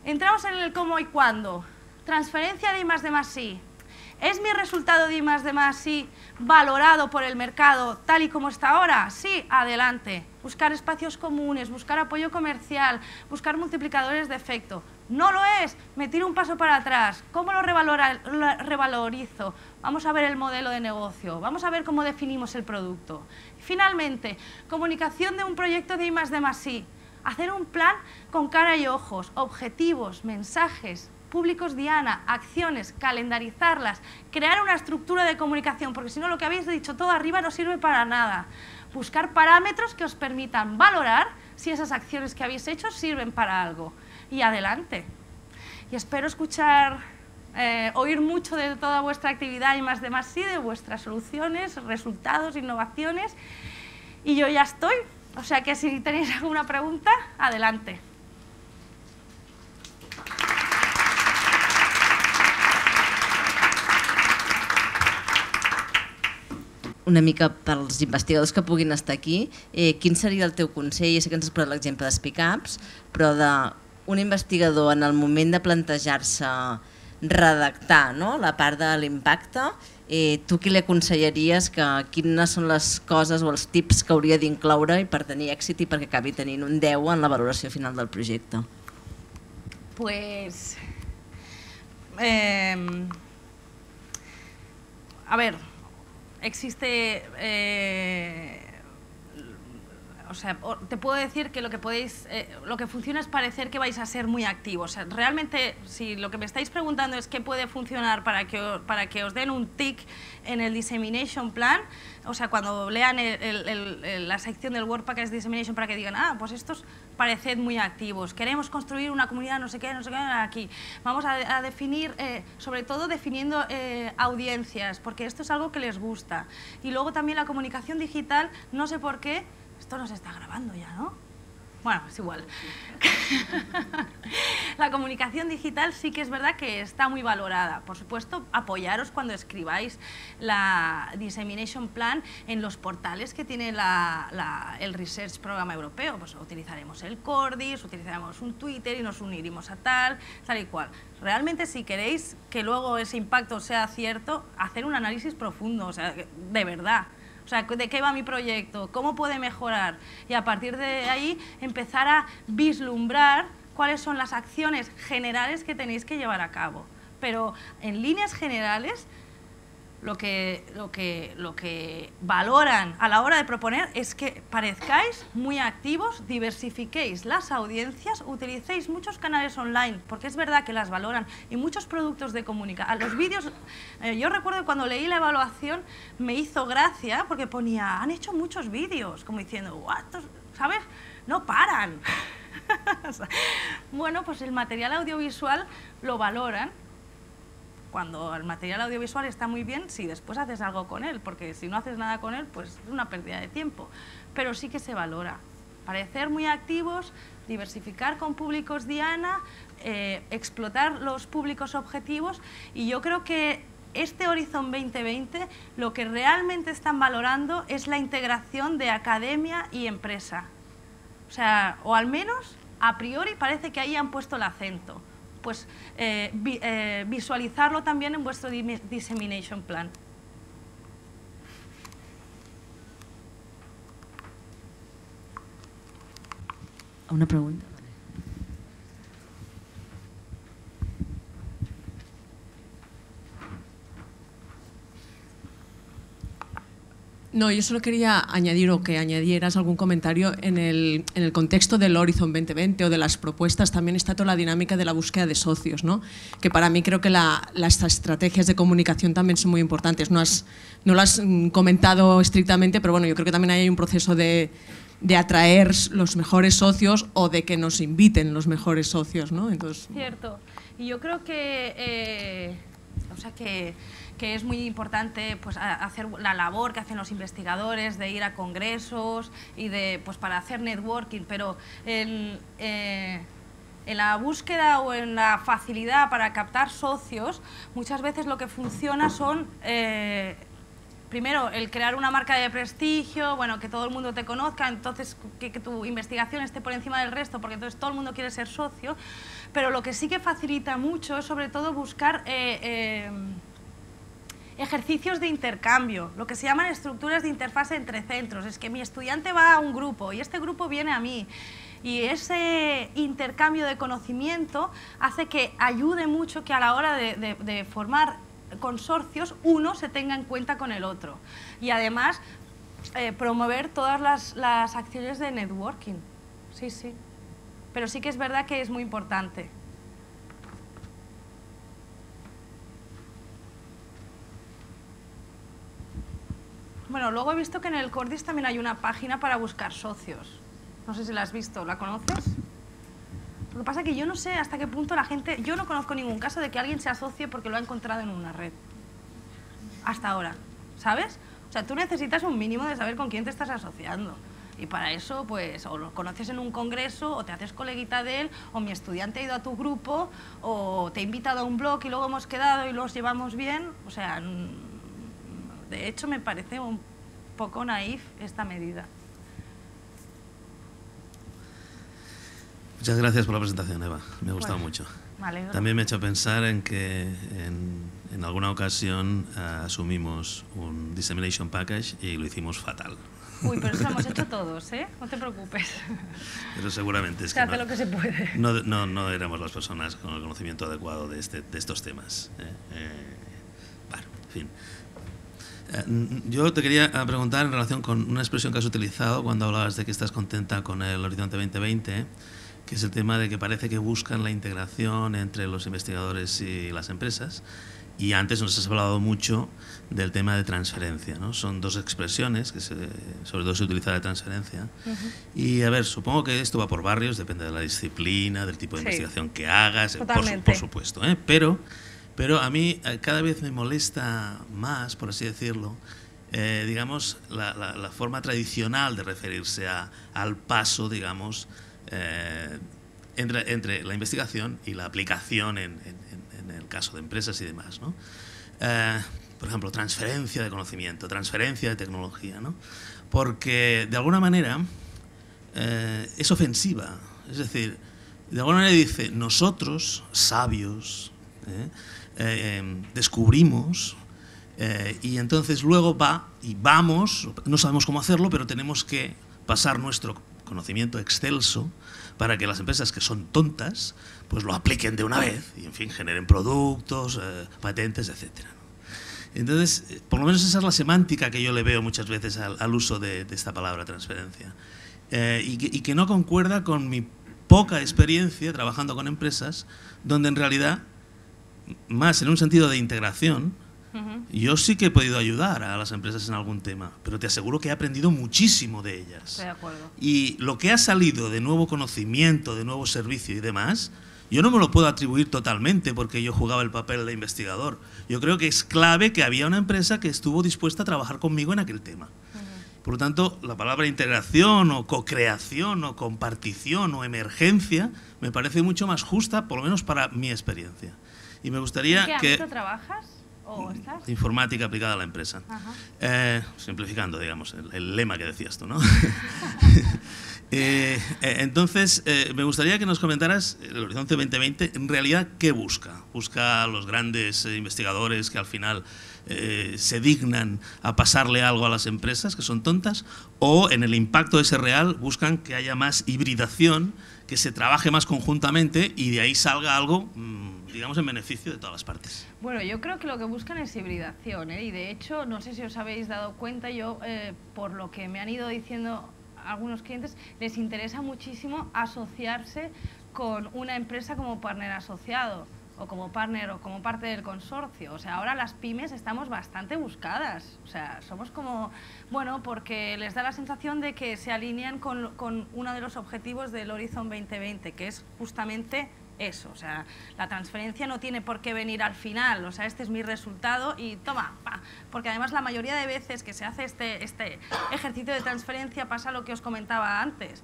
Entramos en el cómo y cuándo. Transferencia de I+D+I. ¿Es mi resultado de I+D+I valorado por el mercado tal y como está ahora? Sí, adelante. Buscar espacios comunes, buscar apoyo comercial, buscar multiplicadores de efecto. ¿No lo es? Me tiro un paso para atrás. ¿Cómo lo revalorizo? Vamos a ver el modelo de negocio, vamos a ver cómo definimos el producto. Finalmente, comunicación de un proyecto de I+D+I. Hacer un plan con cara y ojos, objetivos, mensajes, públicos diana, acciones, calendarizarlas, crear una estructura de comunicación, porque si no lo que habéis dicho todo arriba no sirve para nada. Buscar parámetros que os permitan valorar si esas acciones que habéis hecho sirven para algo. Y adelante. Y espero oír mucho de toda vuestra actividad I+D+I, de vuestras soluciones, resultados, innovaciones. Y yo ya estoy. O sea que si tenéis alguna pregunta, adelante. Una mica pels investigadors que puguin estar aquí, quin seria el teu consell? Ja sé que ens has posat l'exemple de SpeakUps, però d'un investigador en el moment de plantejar-se redactar, no?, la part de l'impacte, tu què li aconsellaries, quines són les coses o els tips que hauria d'incloure per tenir èxit i perquè acabi tenint un 10 en la valoració final del projecte? Pues, a ver, existe, o sea, te puedo decir que lo que funciona es parecer que vais a ser muy activos. O sea, realmente, si lo que me estáis preguntando es qué puede funcionar para que os den un tic en el Dissemination Plan, o sea, cuando lean la sección del Work Package Dissemination para que digan, ah, pues estos pareced muy activos, queremos construir una comunidad no sé qué, aquí. Vamos a definir, sobre todo definiendo audiencias, porque esto es algo que les gusta. Y luego también la comunicación digital, no sé por qué, esto no se está grabando ya, ¿no? Bueno, es igual. La comunicación digital sí que es verdad que está muy valorada. Por supuesto, apoyaros cuando escribáis la Dissemination Plan en los portales que tiene el Research Programa Europeo. Pues utilizaremos el Cordis, utilizaremos un Twitter y nos uniremos a tal y cual. Realmente, si queréis que luego ese impacto sea cierto, hacer un análisis profundo, o sea, de verdad. O sea, ¿de qué va mi proyecto? ¿Cómo puede mejorar? Y a partir de ahí empezar a vislumbrar cuáles son las acciones generales que tenéis que llevar a cabo. Pero en líneas generales, lo que valoran a la hora de proponer es que parezcáis muy activos, diversifiquéis las audiencias, utilicéis muchos canales online, porque es verdad que las valoran, y muchos productos de comunicación. Los vídeos, yo recuerdo que cuando leí la evaluación me hizo gracia porque ponía, han hecho muchos vídeos, como diciendo, "What?", ¿sabes? No paran. Bueno, pues el material audiovisual lo valoran. Cuando el material audiovisual está muy bien, si después haces algo con él, porque si no haces nada con él, pues es una pérdida de tiempo. Pero sí que se valora. Parecer muy activos, diversificar con públicos diana, explotar los públicos objetivos, y yo creo que este Horizon 2020 lo que realmente están valorando es la integración de academia y empresa. O sea, o al menos a priori parece que ahí han puesto el acento. Pues visualizarlo también en vuestro Dissemination Plan. Una pregunta. No, yo solo quería añadir, o que añadieras algún comentario en el contexto del Horizon 2020 o de las propuestas. También está toda la dinámica de la búsqueda de socios, ¿no? Que para mí creo que las estrategias de comunicación también son muy importantes. No lo has comentado estrictamente, pero bueno, yo creo que también hay un proceso de atraer los mejores socios o de que nos inviten los mejores socios, ¿no? Entonces, cierto. Y yo creo que es muy importante, pues, hacer la labor que hacen los investigadores de ir a congresos y pues, para hacer networking, pero en la búsqueda o en la facilidad para captar socios, muchas veces lo que funciona son, primero, el crear una marca de prestigio, bueno, que todo el mundo te conozca, entonces que tu investigación esté por encima del resto, porque entonces todo el mundo quiere ser socio, pero lo que sí que facilita mucho es sobre todo buscar ejercicios de intercambio, lo que se llaman estructuras de interfase entre centros. Es que mi estudiante va a un grupo y este grupo viene a mí. Y ese intercambio de conocimiento hace que ayude mucho que a la hora de formar consorcios uno se tenga en cuenta con el otro. Y además promover todas las acciones de networking. Sí, sí. Pero sí que es verdad que es muy importante. Bueno, luego he visto que en el Cordis también hay una página para buscar socios. No sé si la has visto, ¿la conoces? Lo que pasa es que yo no sé hasta qué punto la gente... Yo no conozco ningún caso de que alguien se asocie porque lo ha encontrado en una red. Hasta ahora, ¿sabes? O sea, tú necesitas un mínimo de saber con quién te estás asociando. Y para eso, pues, o lo conoces en un congreso, o te haces coleguita de él, o mi estudiante ha ido a tu grupo, o te he invitado a un blog y luego hemos quedado y los llevamos bien. O sea... De hecho, me parece un poco naif esta medida. Muchas gracias por la presentación, Eva. Me ha gustado mucho. También me ha hecho pensar en que en alguna ocasión asumimos un Dissemination Package y lo hicimos fatal. Uy, pero eso lo hemos hecho todos, ¿eh? No te preocupes. Pero seguramente es que hace lo que se puede. No éramos las personas con el conocimiento adecuado de estos temas. Bueno, en fin. Yo te quería preguntar en relación con una expresión que has utilizado cuando hablabas de que estás contenta con el Horizonte 2020, que es el tema de que parece que buscan la integración entre los investigadores y las empresas. Y antes nos has hablado mucho del tema de transferencia, ¿no? Son dos expresiones que sobre todo se utiliza de transferencia. Y a ver, supongo que esto va por barrios, depende de la disciplina, del tipo de investigación que hagas, por supuesto, ¿eh? Pero a mí cada vez me molesta más, por así decirlo, digamos, la forma tradicional de referirse al paso, digamos, entre la investigación y la aplicación en el caso de empresas y demás, ¿no? Por ejemplo, transferencia de conocimiento, transferencia de tecnología, ¿no? Porque de alguna manera es ofensiva. Es decir, de alguna manera dice, nosotros, sabios, descubrimos y entonces luego vamos, no sabemos cómo hacerlo, pero tenemos que pasar nuestro conocimiento excelso para que las empresas que son tontas pues lo apliquen de una vez y en fin generen productos, patentes, etcétera, ¿no? Entonces, por lo menos esa es la semántica que yo le veo muchas veces al uso de esta palabra transferencia. Y que no concuerda con mi poca experiencia trabajando con empresas, donde en realidad, más en un sentido de integración, yo sí que he podido ayudar a las empresas en algún tema, pero te aseguro que he aprendido muchísimo de ellas. Estoy de acuerdo. Y lo que ha salido de nuevo conocimiento, de nuevo servicio y demás, yo no me lo puedo atribuir totalmente porque yo jugaba el papel de investigador. Yo creo que es clave que había una empresa que estuvo dispuesta a trabajar conmigo en aquel tema. Por lo tanto, la palabra integración o co-creación o compartición o emergencia me parece mucho más justa, por lo menos para mi experiencia. Y me gustaría ¿En qué ámbito trabajas o estás? Informática aplicada a la empresa. Simplificando, digamos, el lema que decías tú, ¿no? Entonces, me gustaría que nos comentaras el Horizonte 2020, en realidad, ¿qué busca? ¿Busca a los grandes investigadores que al final se dignan a pasarle algo a las empresas, que son tontas? ¿O en el impacto ese real buscan que haya más hibridación, que se trabaje más conjuntamente y de ahí salga algo, digamos, en beneficio de todas las partes? Bueno, yo creo que lo que buscan es hibridación, y de hecho, no sé si os habéis dado cuenta, yo, por lo que me han ido diciendo algunos clientes, les interesa muchísimo asociarse con una empresa como partner asociado o como partner o como parte del consorcio. O sea, ahora las pymes estamos bastante buscadas. O sea, somos como, bueno, porque les da la sensación de que se alinean con uno de los objetivos del Horizon 2020, que es justamente eso. O sea, la transferencia no tiene por qué venir al final. O sea, este es mi resultado y toma, pa. Porque además la mayoría de veces que se hace este ejercicio de transferencia pasa lo que os comentaba antes,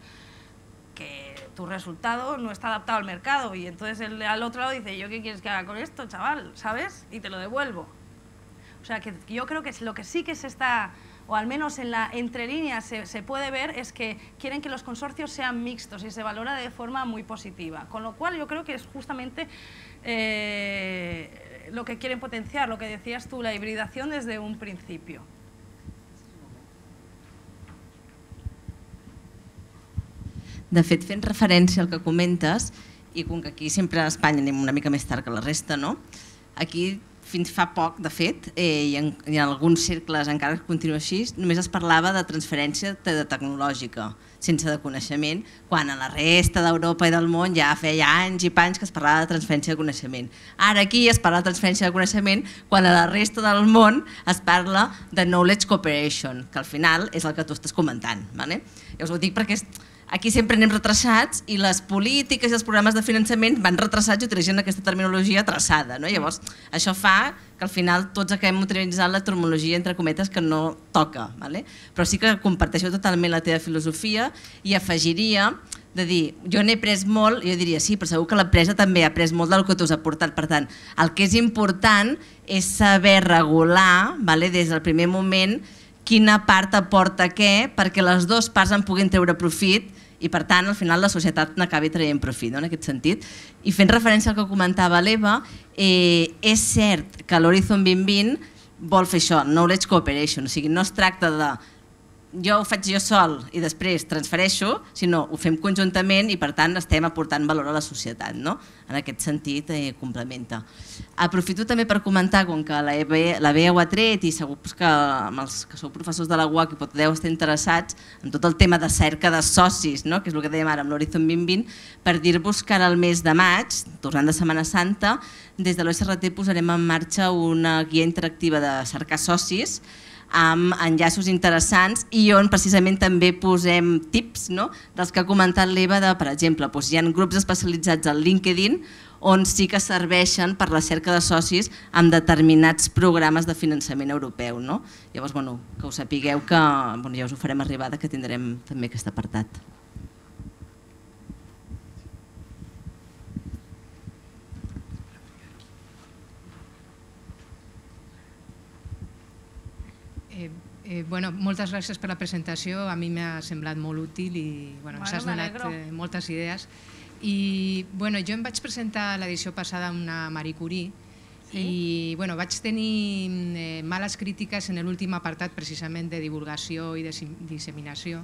que tu resultado no está adaptado al mercado y entonces al otro lado dice, ¿yo qué quieres que haga con esto, chaval? ¿Sabes? Y te lo devuelvo. O sea, que yo creo que lo que sí que se está, o al menos en la entrelínea se puede ver, es que quieren que los consorcios sean mixtos y se valora de forma muy positiva. Con lo cual yo creo que es justamente lo que quieren potenciar, lo que decías tú, la hibridación desde un principio. De fet, fent referència al que comentes, i com que aquí sempre a Espanya anem una mica més tard que la resta, no? Aquí fins fa poc, de fet, i en alguns cercles encara continua així, només es parlava de transferència tecnològica, sense de coneixement, quan a la resta d'Europa i del món ja feia anys i panys que es parlava de transferència de coneixement. Ara aquí es parla de transferència de coneixement quan a la resta del món es parla de knowledge cooperation, que al final és el que tu estàs comentant. Ja us ho dic perquè aquí sempre anem retrasats i les polítiques i els programes de finançament van retrasats i utilitzen aquesta terminologia traçada. Llavors, això fa que al final tots acabem utilitzant la terminologia entre cometes que no toca. Però sí que comparteixo totalment la teva filosofia i afegiria de dir, jo n'he après molt, jo diria sí, però segur que l'empresa també ha après molt del que tu has aportat. Per tant, el que és important és saber regular des del primer moment quina part aporta què perquè les dues parts en puguin treure profit i per tant al final la societat n'acabi traient profit en aquest sentit. I fent referència al que comentava l'Eva, és cert que l'Horizon 2020 vol fer això, knowledge cooperation, o sigui, no es tracta de jo ho faig jo sol i després transfereixo, sinó ho fem conjuntament i per tant estem aportant valor a la societat. En aquest sentit complementa. Aprofito també per comentar, com que la Bea ho ha tret i segur que els que sou professors de la UOC i podeu estar interessats en tot el tema de cerca de socis, que és el que dèiem ara amb l'Horizon 2020, per dir-vos que ara el mes de maig, tornant de Setmana Santa, des de l'OSRT posarem en marxa una guia interactiva de cercar socis amb enllaços interessants i on precisament també posem tips dels que ha comentat l'Eva, per exemple, hi ha grups especialitzats al LinkedIn on sí que serveixen per la cerca de socis amb determinats programes de finançament europeu. Llavors, que ho sapigueu, que ja us ho farem arribar, que tindrem també aquest apartat. Moltes gràcies per la presentació, a mi m'ha semblat molt útil i ens has donat moltes idees. Jo em vaig presentar l'edició passada amb una Marie Curie i vaig tenir males crítiques en l'últim apartat precisament de divulgació i de disseminació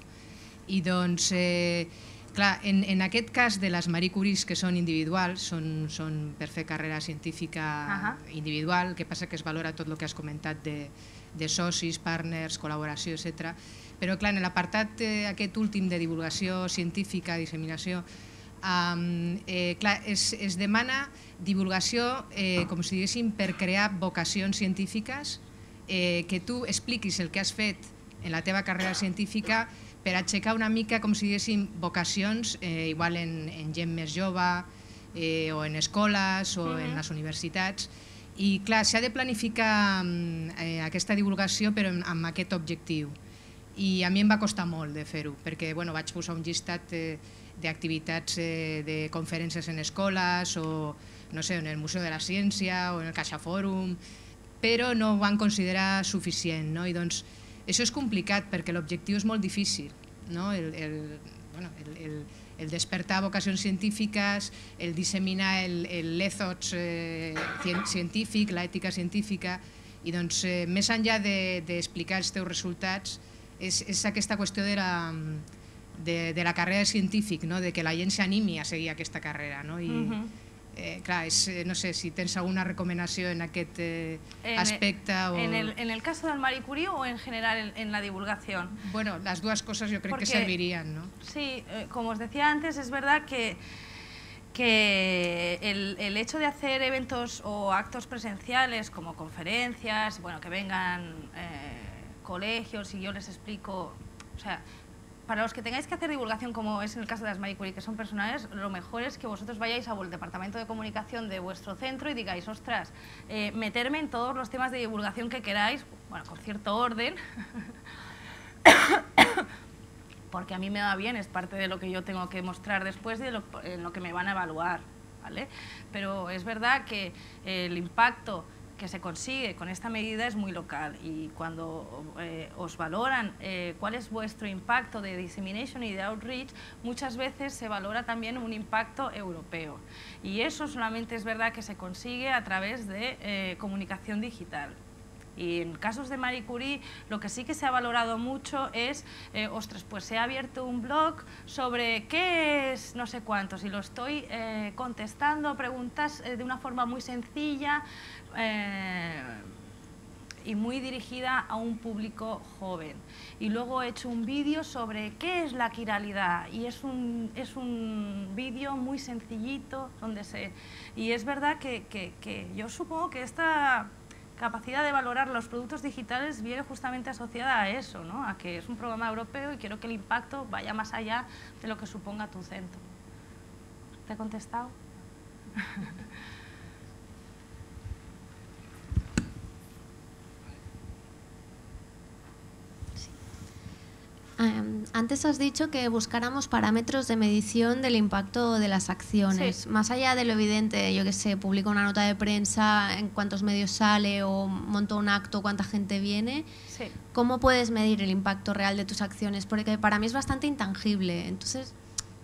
i doncs Clar, en aquest cas de les Marie Curies que són individuals, són per fer carrera científica individual, el que passa que es valora tot el que has comentat de socis, partners, col·laboració, etc. Però clar, en l'apartat aquest últim de divulgació científica, disseminació, clar, es demana divulgació, com si diguéssim, per crear vocacions científiques, que tu expliquis el que has fet en la teva carrera científica per aixecar una mica, com si diguéssim, vocacions, igual en gent més jove, o en escoles, o en les universitats. I clar, s'ha de planificar aquesta divulgació però amb aquest objectiu. I a mi em va costar molt de fer-ho, perquè vaig posar un llistat d'activitats de conferències en escoles, o no sé, en el Museu de la Ciència, o en el CaixaForum, però no ho van considerar suficient. I doncs això és complicat perquè l'objectiu és molt difícil, el despertar vocacions científiques, el disseminar l'èthos científic, l'ètica científica, i doncs més enllà d'explicar els teus resultats és aquesta qüestió de la carrera científica, de que la gent s'animi a seguir aquesta carrera. Clar, no sé si tens alguna recomanació en aquest aspecte. ¿En el caso del Marie Curie o en general en la divulgación? Bueno, las duas cosas yo creo que servirían, ¿no? Sí, como os decía antes, es verdad que el hecho de hacer eventos o actos presenciales como conferencias, que vengan colegios y yo les explico, o sea, para los que tengáis que hacer divulgación, como es en el caso de las Marie Curie, que son personales, lo mejor es que vosotros vayáis al departamento de comunicación de vuestro centro y digáis, ostras, meterme en todos los temas de divulgación que queráis, con cierto orden, porque a mí me va bien, es parte de lo que yo tengo que mostrar después y en lo que me van a evaluar, ¿vale? Pero es verdad que el impacto que se consigue con esta medida es muy local, y cuando os valoran cuál es vuestro impacto de dissemination y de outreach, muchas veces se valora también un impacto europeo, y eso solamente es verdad que se consigue a través de comunicación digital. Y en casos de Marie Curie lo que sí que se ha valorado mucho es, ostras, pues se ha abierto un blog sobre qué es no sé cuántos, y lo estoy contestando preguntas de una forma muy sencilla y muy dirigida a un público joven. Y luego he hecho un vídeo sobre qué es la quiralidad, y es un vídeo muy sencillito y es verdad que yo supongo que esta capacidad de valorar los productos digitales viene justamente asociada a eso, ¿no? A que es un programa europeo y quiero que el impacto vaya más allá de lo que suponga tu centro. ¿Te he contestado? Antes has dicho que buscáramos parámetros de medición del impacto de las acciones. Sí. Más allá de lo evidente, yo que sé, publico una nota de prensa, en cuántos medios sale, o monto un acto, cuánta gente viene. Sí. ¿Cómo puedes medir el impacto real de tus acciones? Porque para mí es bastante intangible. Entonces,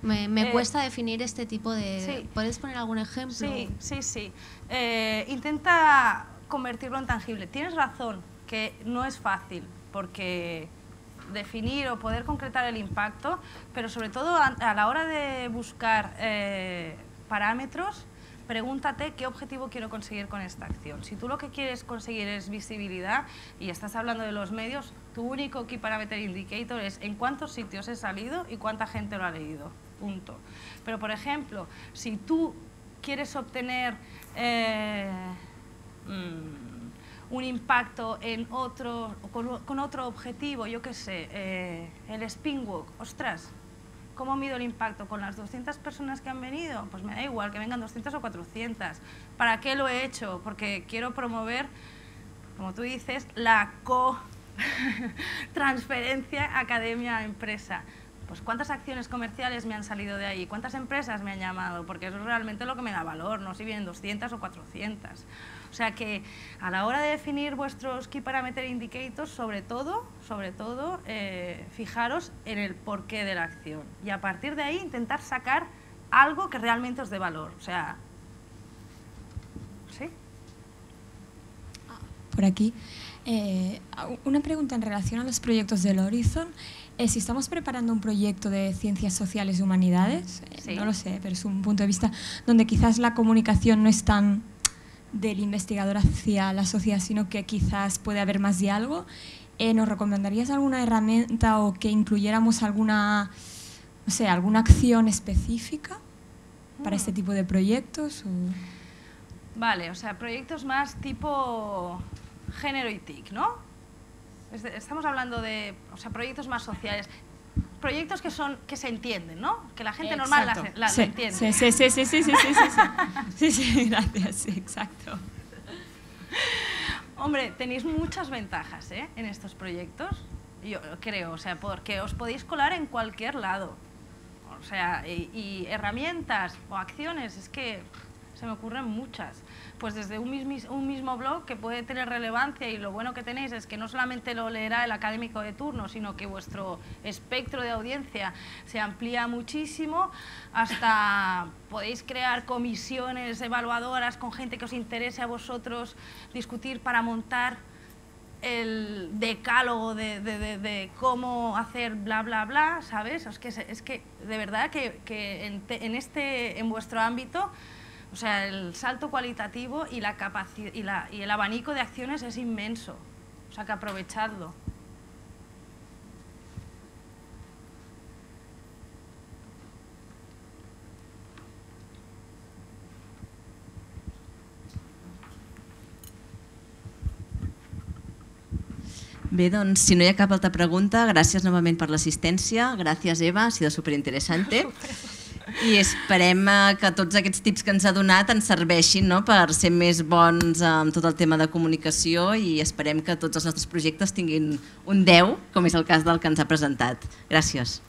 me cuesta definir este tipo de... Sí. ¿Puedes poner algún ejemplo? Sí. Intenta convertirlo en tangible. Tienes razón, que no es fácil, porque definir o poder concretar el impacto, pero sobre todo a la hora de buscar parámetros, pregúntate qué objetivo quiero conseguir con esta acción. Si tú lo que quieres conseguir es visibilidad y estás hablando de los medios, tu único Key Parameter Indicator es en cuántos sitios he salido y cuánta gente lo ha leído, punto. Pero por ejemplo, si tú quieres obtener un impacto en con otro objetivo, yo qué sé, el Spin Walk, ostras, ¿cómo mido el impacto? ¿Con las 200 personas que han venido? Pues me da igual que vengan 200 o 400. ¿Para qué lo he hecho? Porque quiero promover, como tú dices, la transferencia academia-empresa. Pues ¿cuántas acciones comerciales me han salido de ahí? ¿Cuántas empresas me han llamado? Porque eso es realmente lo que me da valor, no si vienen 200 o 400. O sea que a la hora de definir vuestros Key Parameter Indicators, sobre todo, fijaros en el porqué de la acción. Y a partir de ahí intentar sacar algo que realmente os dé valor. O sea, ¿sí? por aquí. Una pregunta en relación a los proyectos del Horizon. Si estamos preparando un proyecto de ciencias sociales y humanidades, Sí. no lo sé, pero es un punto de vista donde quizás la comunicación no es tan del investigador hacia la sociedad, sino que quizás puede haber más diálogo, ¿nos recomendarías alguna herramienta o que incluyéramos alguna, no sé, alguna acción específica para este tipo de proyectos? Vale, o sea, proyectos más tipo género y TIC, ¿no? Estamos hablando de, o sea, proyectos más sociales, proyectos que se entienden, ¿no? Que la gente normal la entiende. Sí, gracias, sí, exacto. Hombre, tenéis muchas ventajas, ¿eh? En estos proyectos, yo creo, o sea, porque os podéis colar en cualquier lado, o sea, y herramientas o acciones, es que se me ocurren muchas. Pues desde un mismo blog que puede tener relevancia, y lo bueno que tenéis es que no solamente lo leerá el académico de turno, sino que vuestro espectro de audiencia se amplía muchísimo, hasta podéis crear comisiones evaluadoras con gente que os interese a vosotros, discutir para montar el decálogo de cómo hacer bla, bla, bla, ¿sabes? Es que de verdad que en vuestro ámbito, o sea, el salto cualitativo y la capacidad y el abanico de acciones es inmenso. O sea, que aprovechadlo. Bé, doncs, si no hi ha cap altra pregunta, gràcies novament per l'assistència. Gràcies, Eva, ha sido superinteressante. I esperem que tots aquests tips que ens ha donat ens serveixin, no?, per ser més bons amb tot el tema de comunicació, i esperem que tots els nostres projectes tinguin un 10, com és el cas del que ens ha presentat. Gràcies.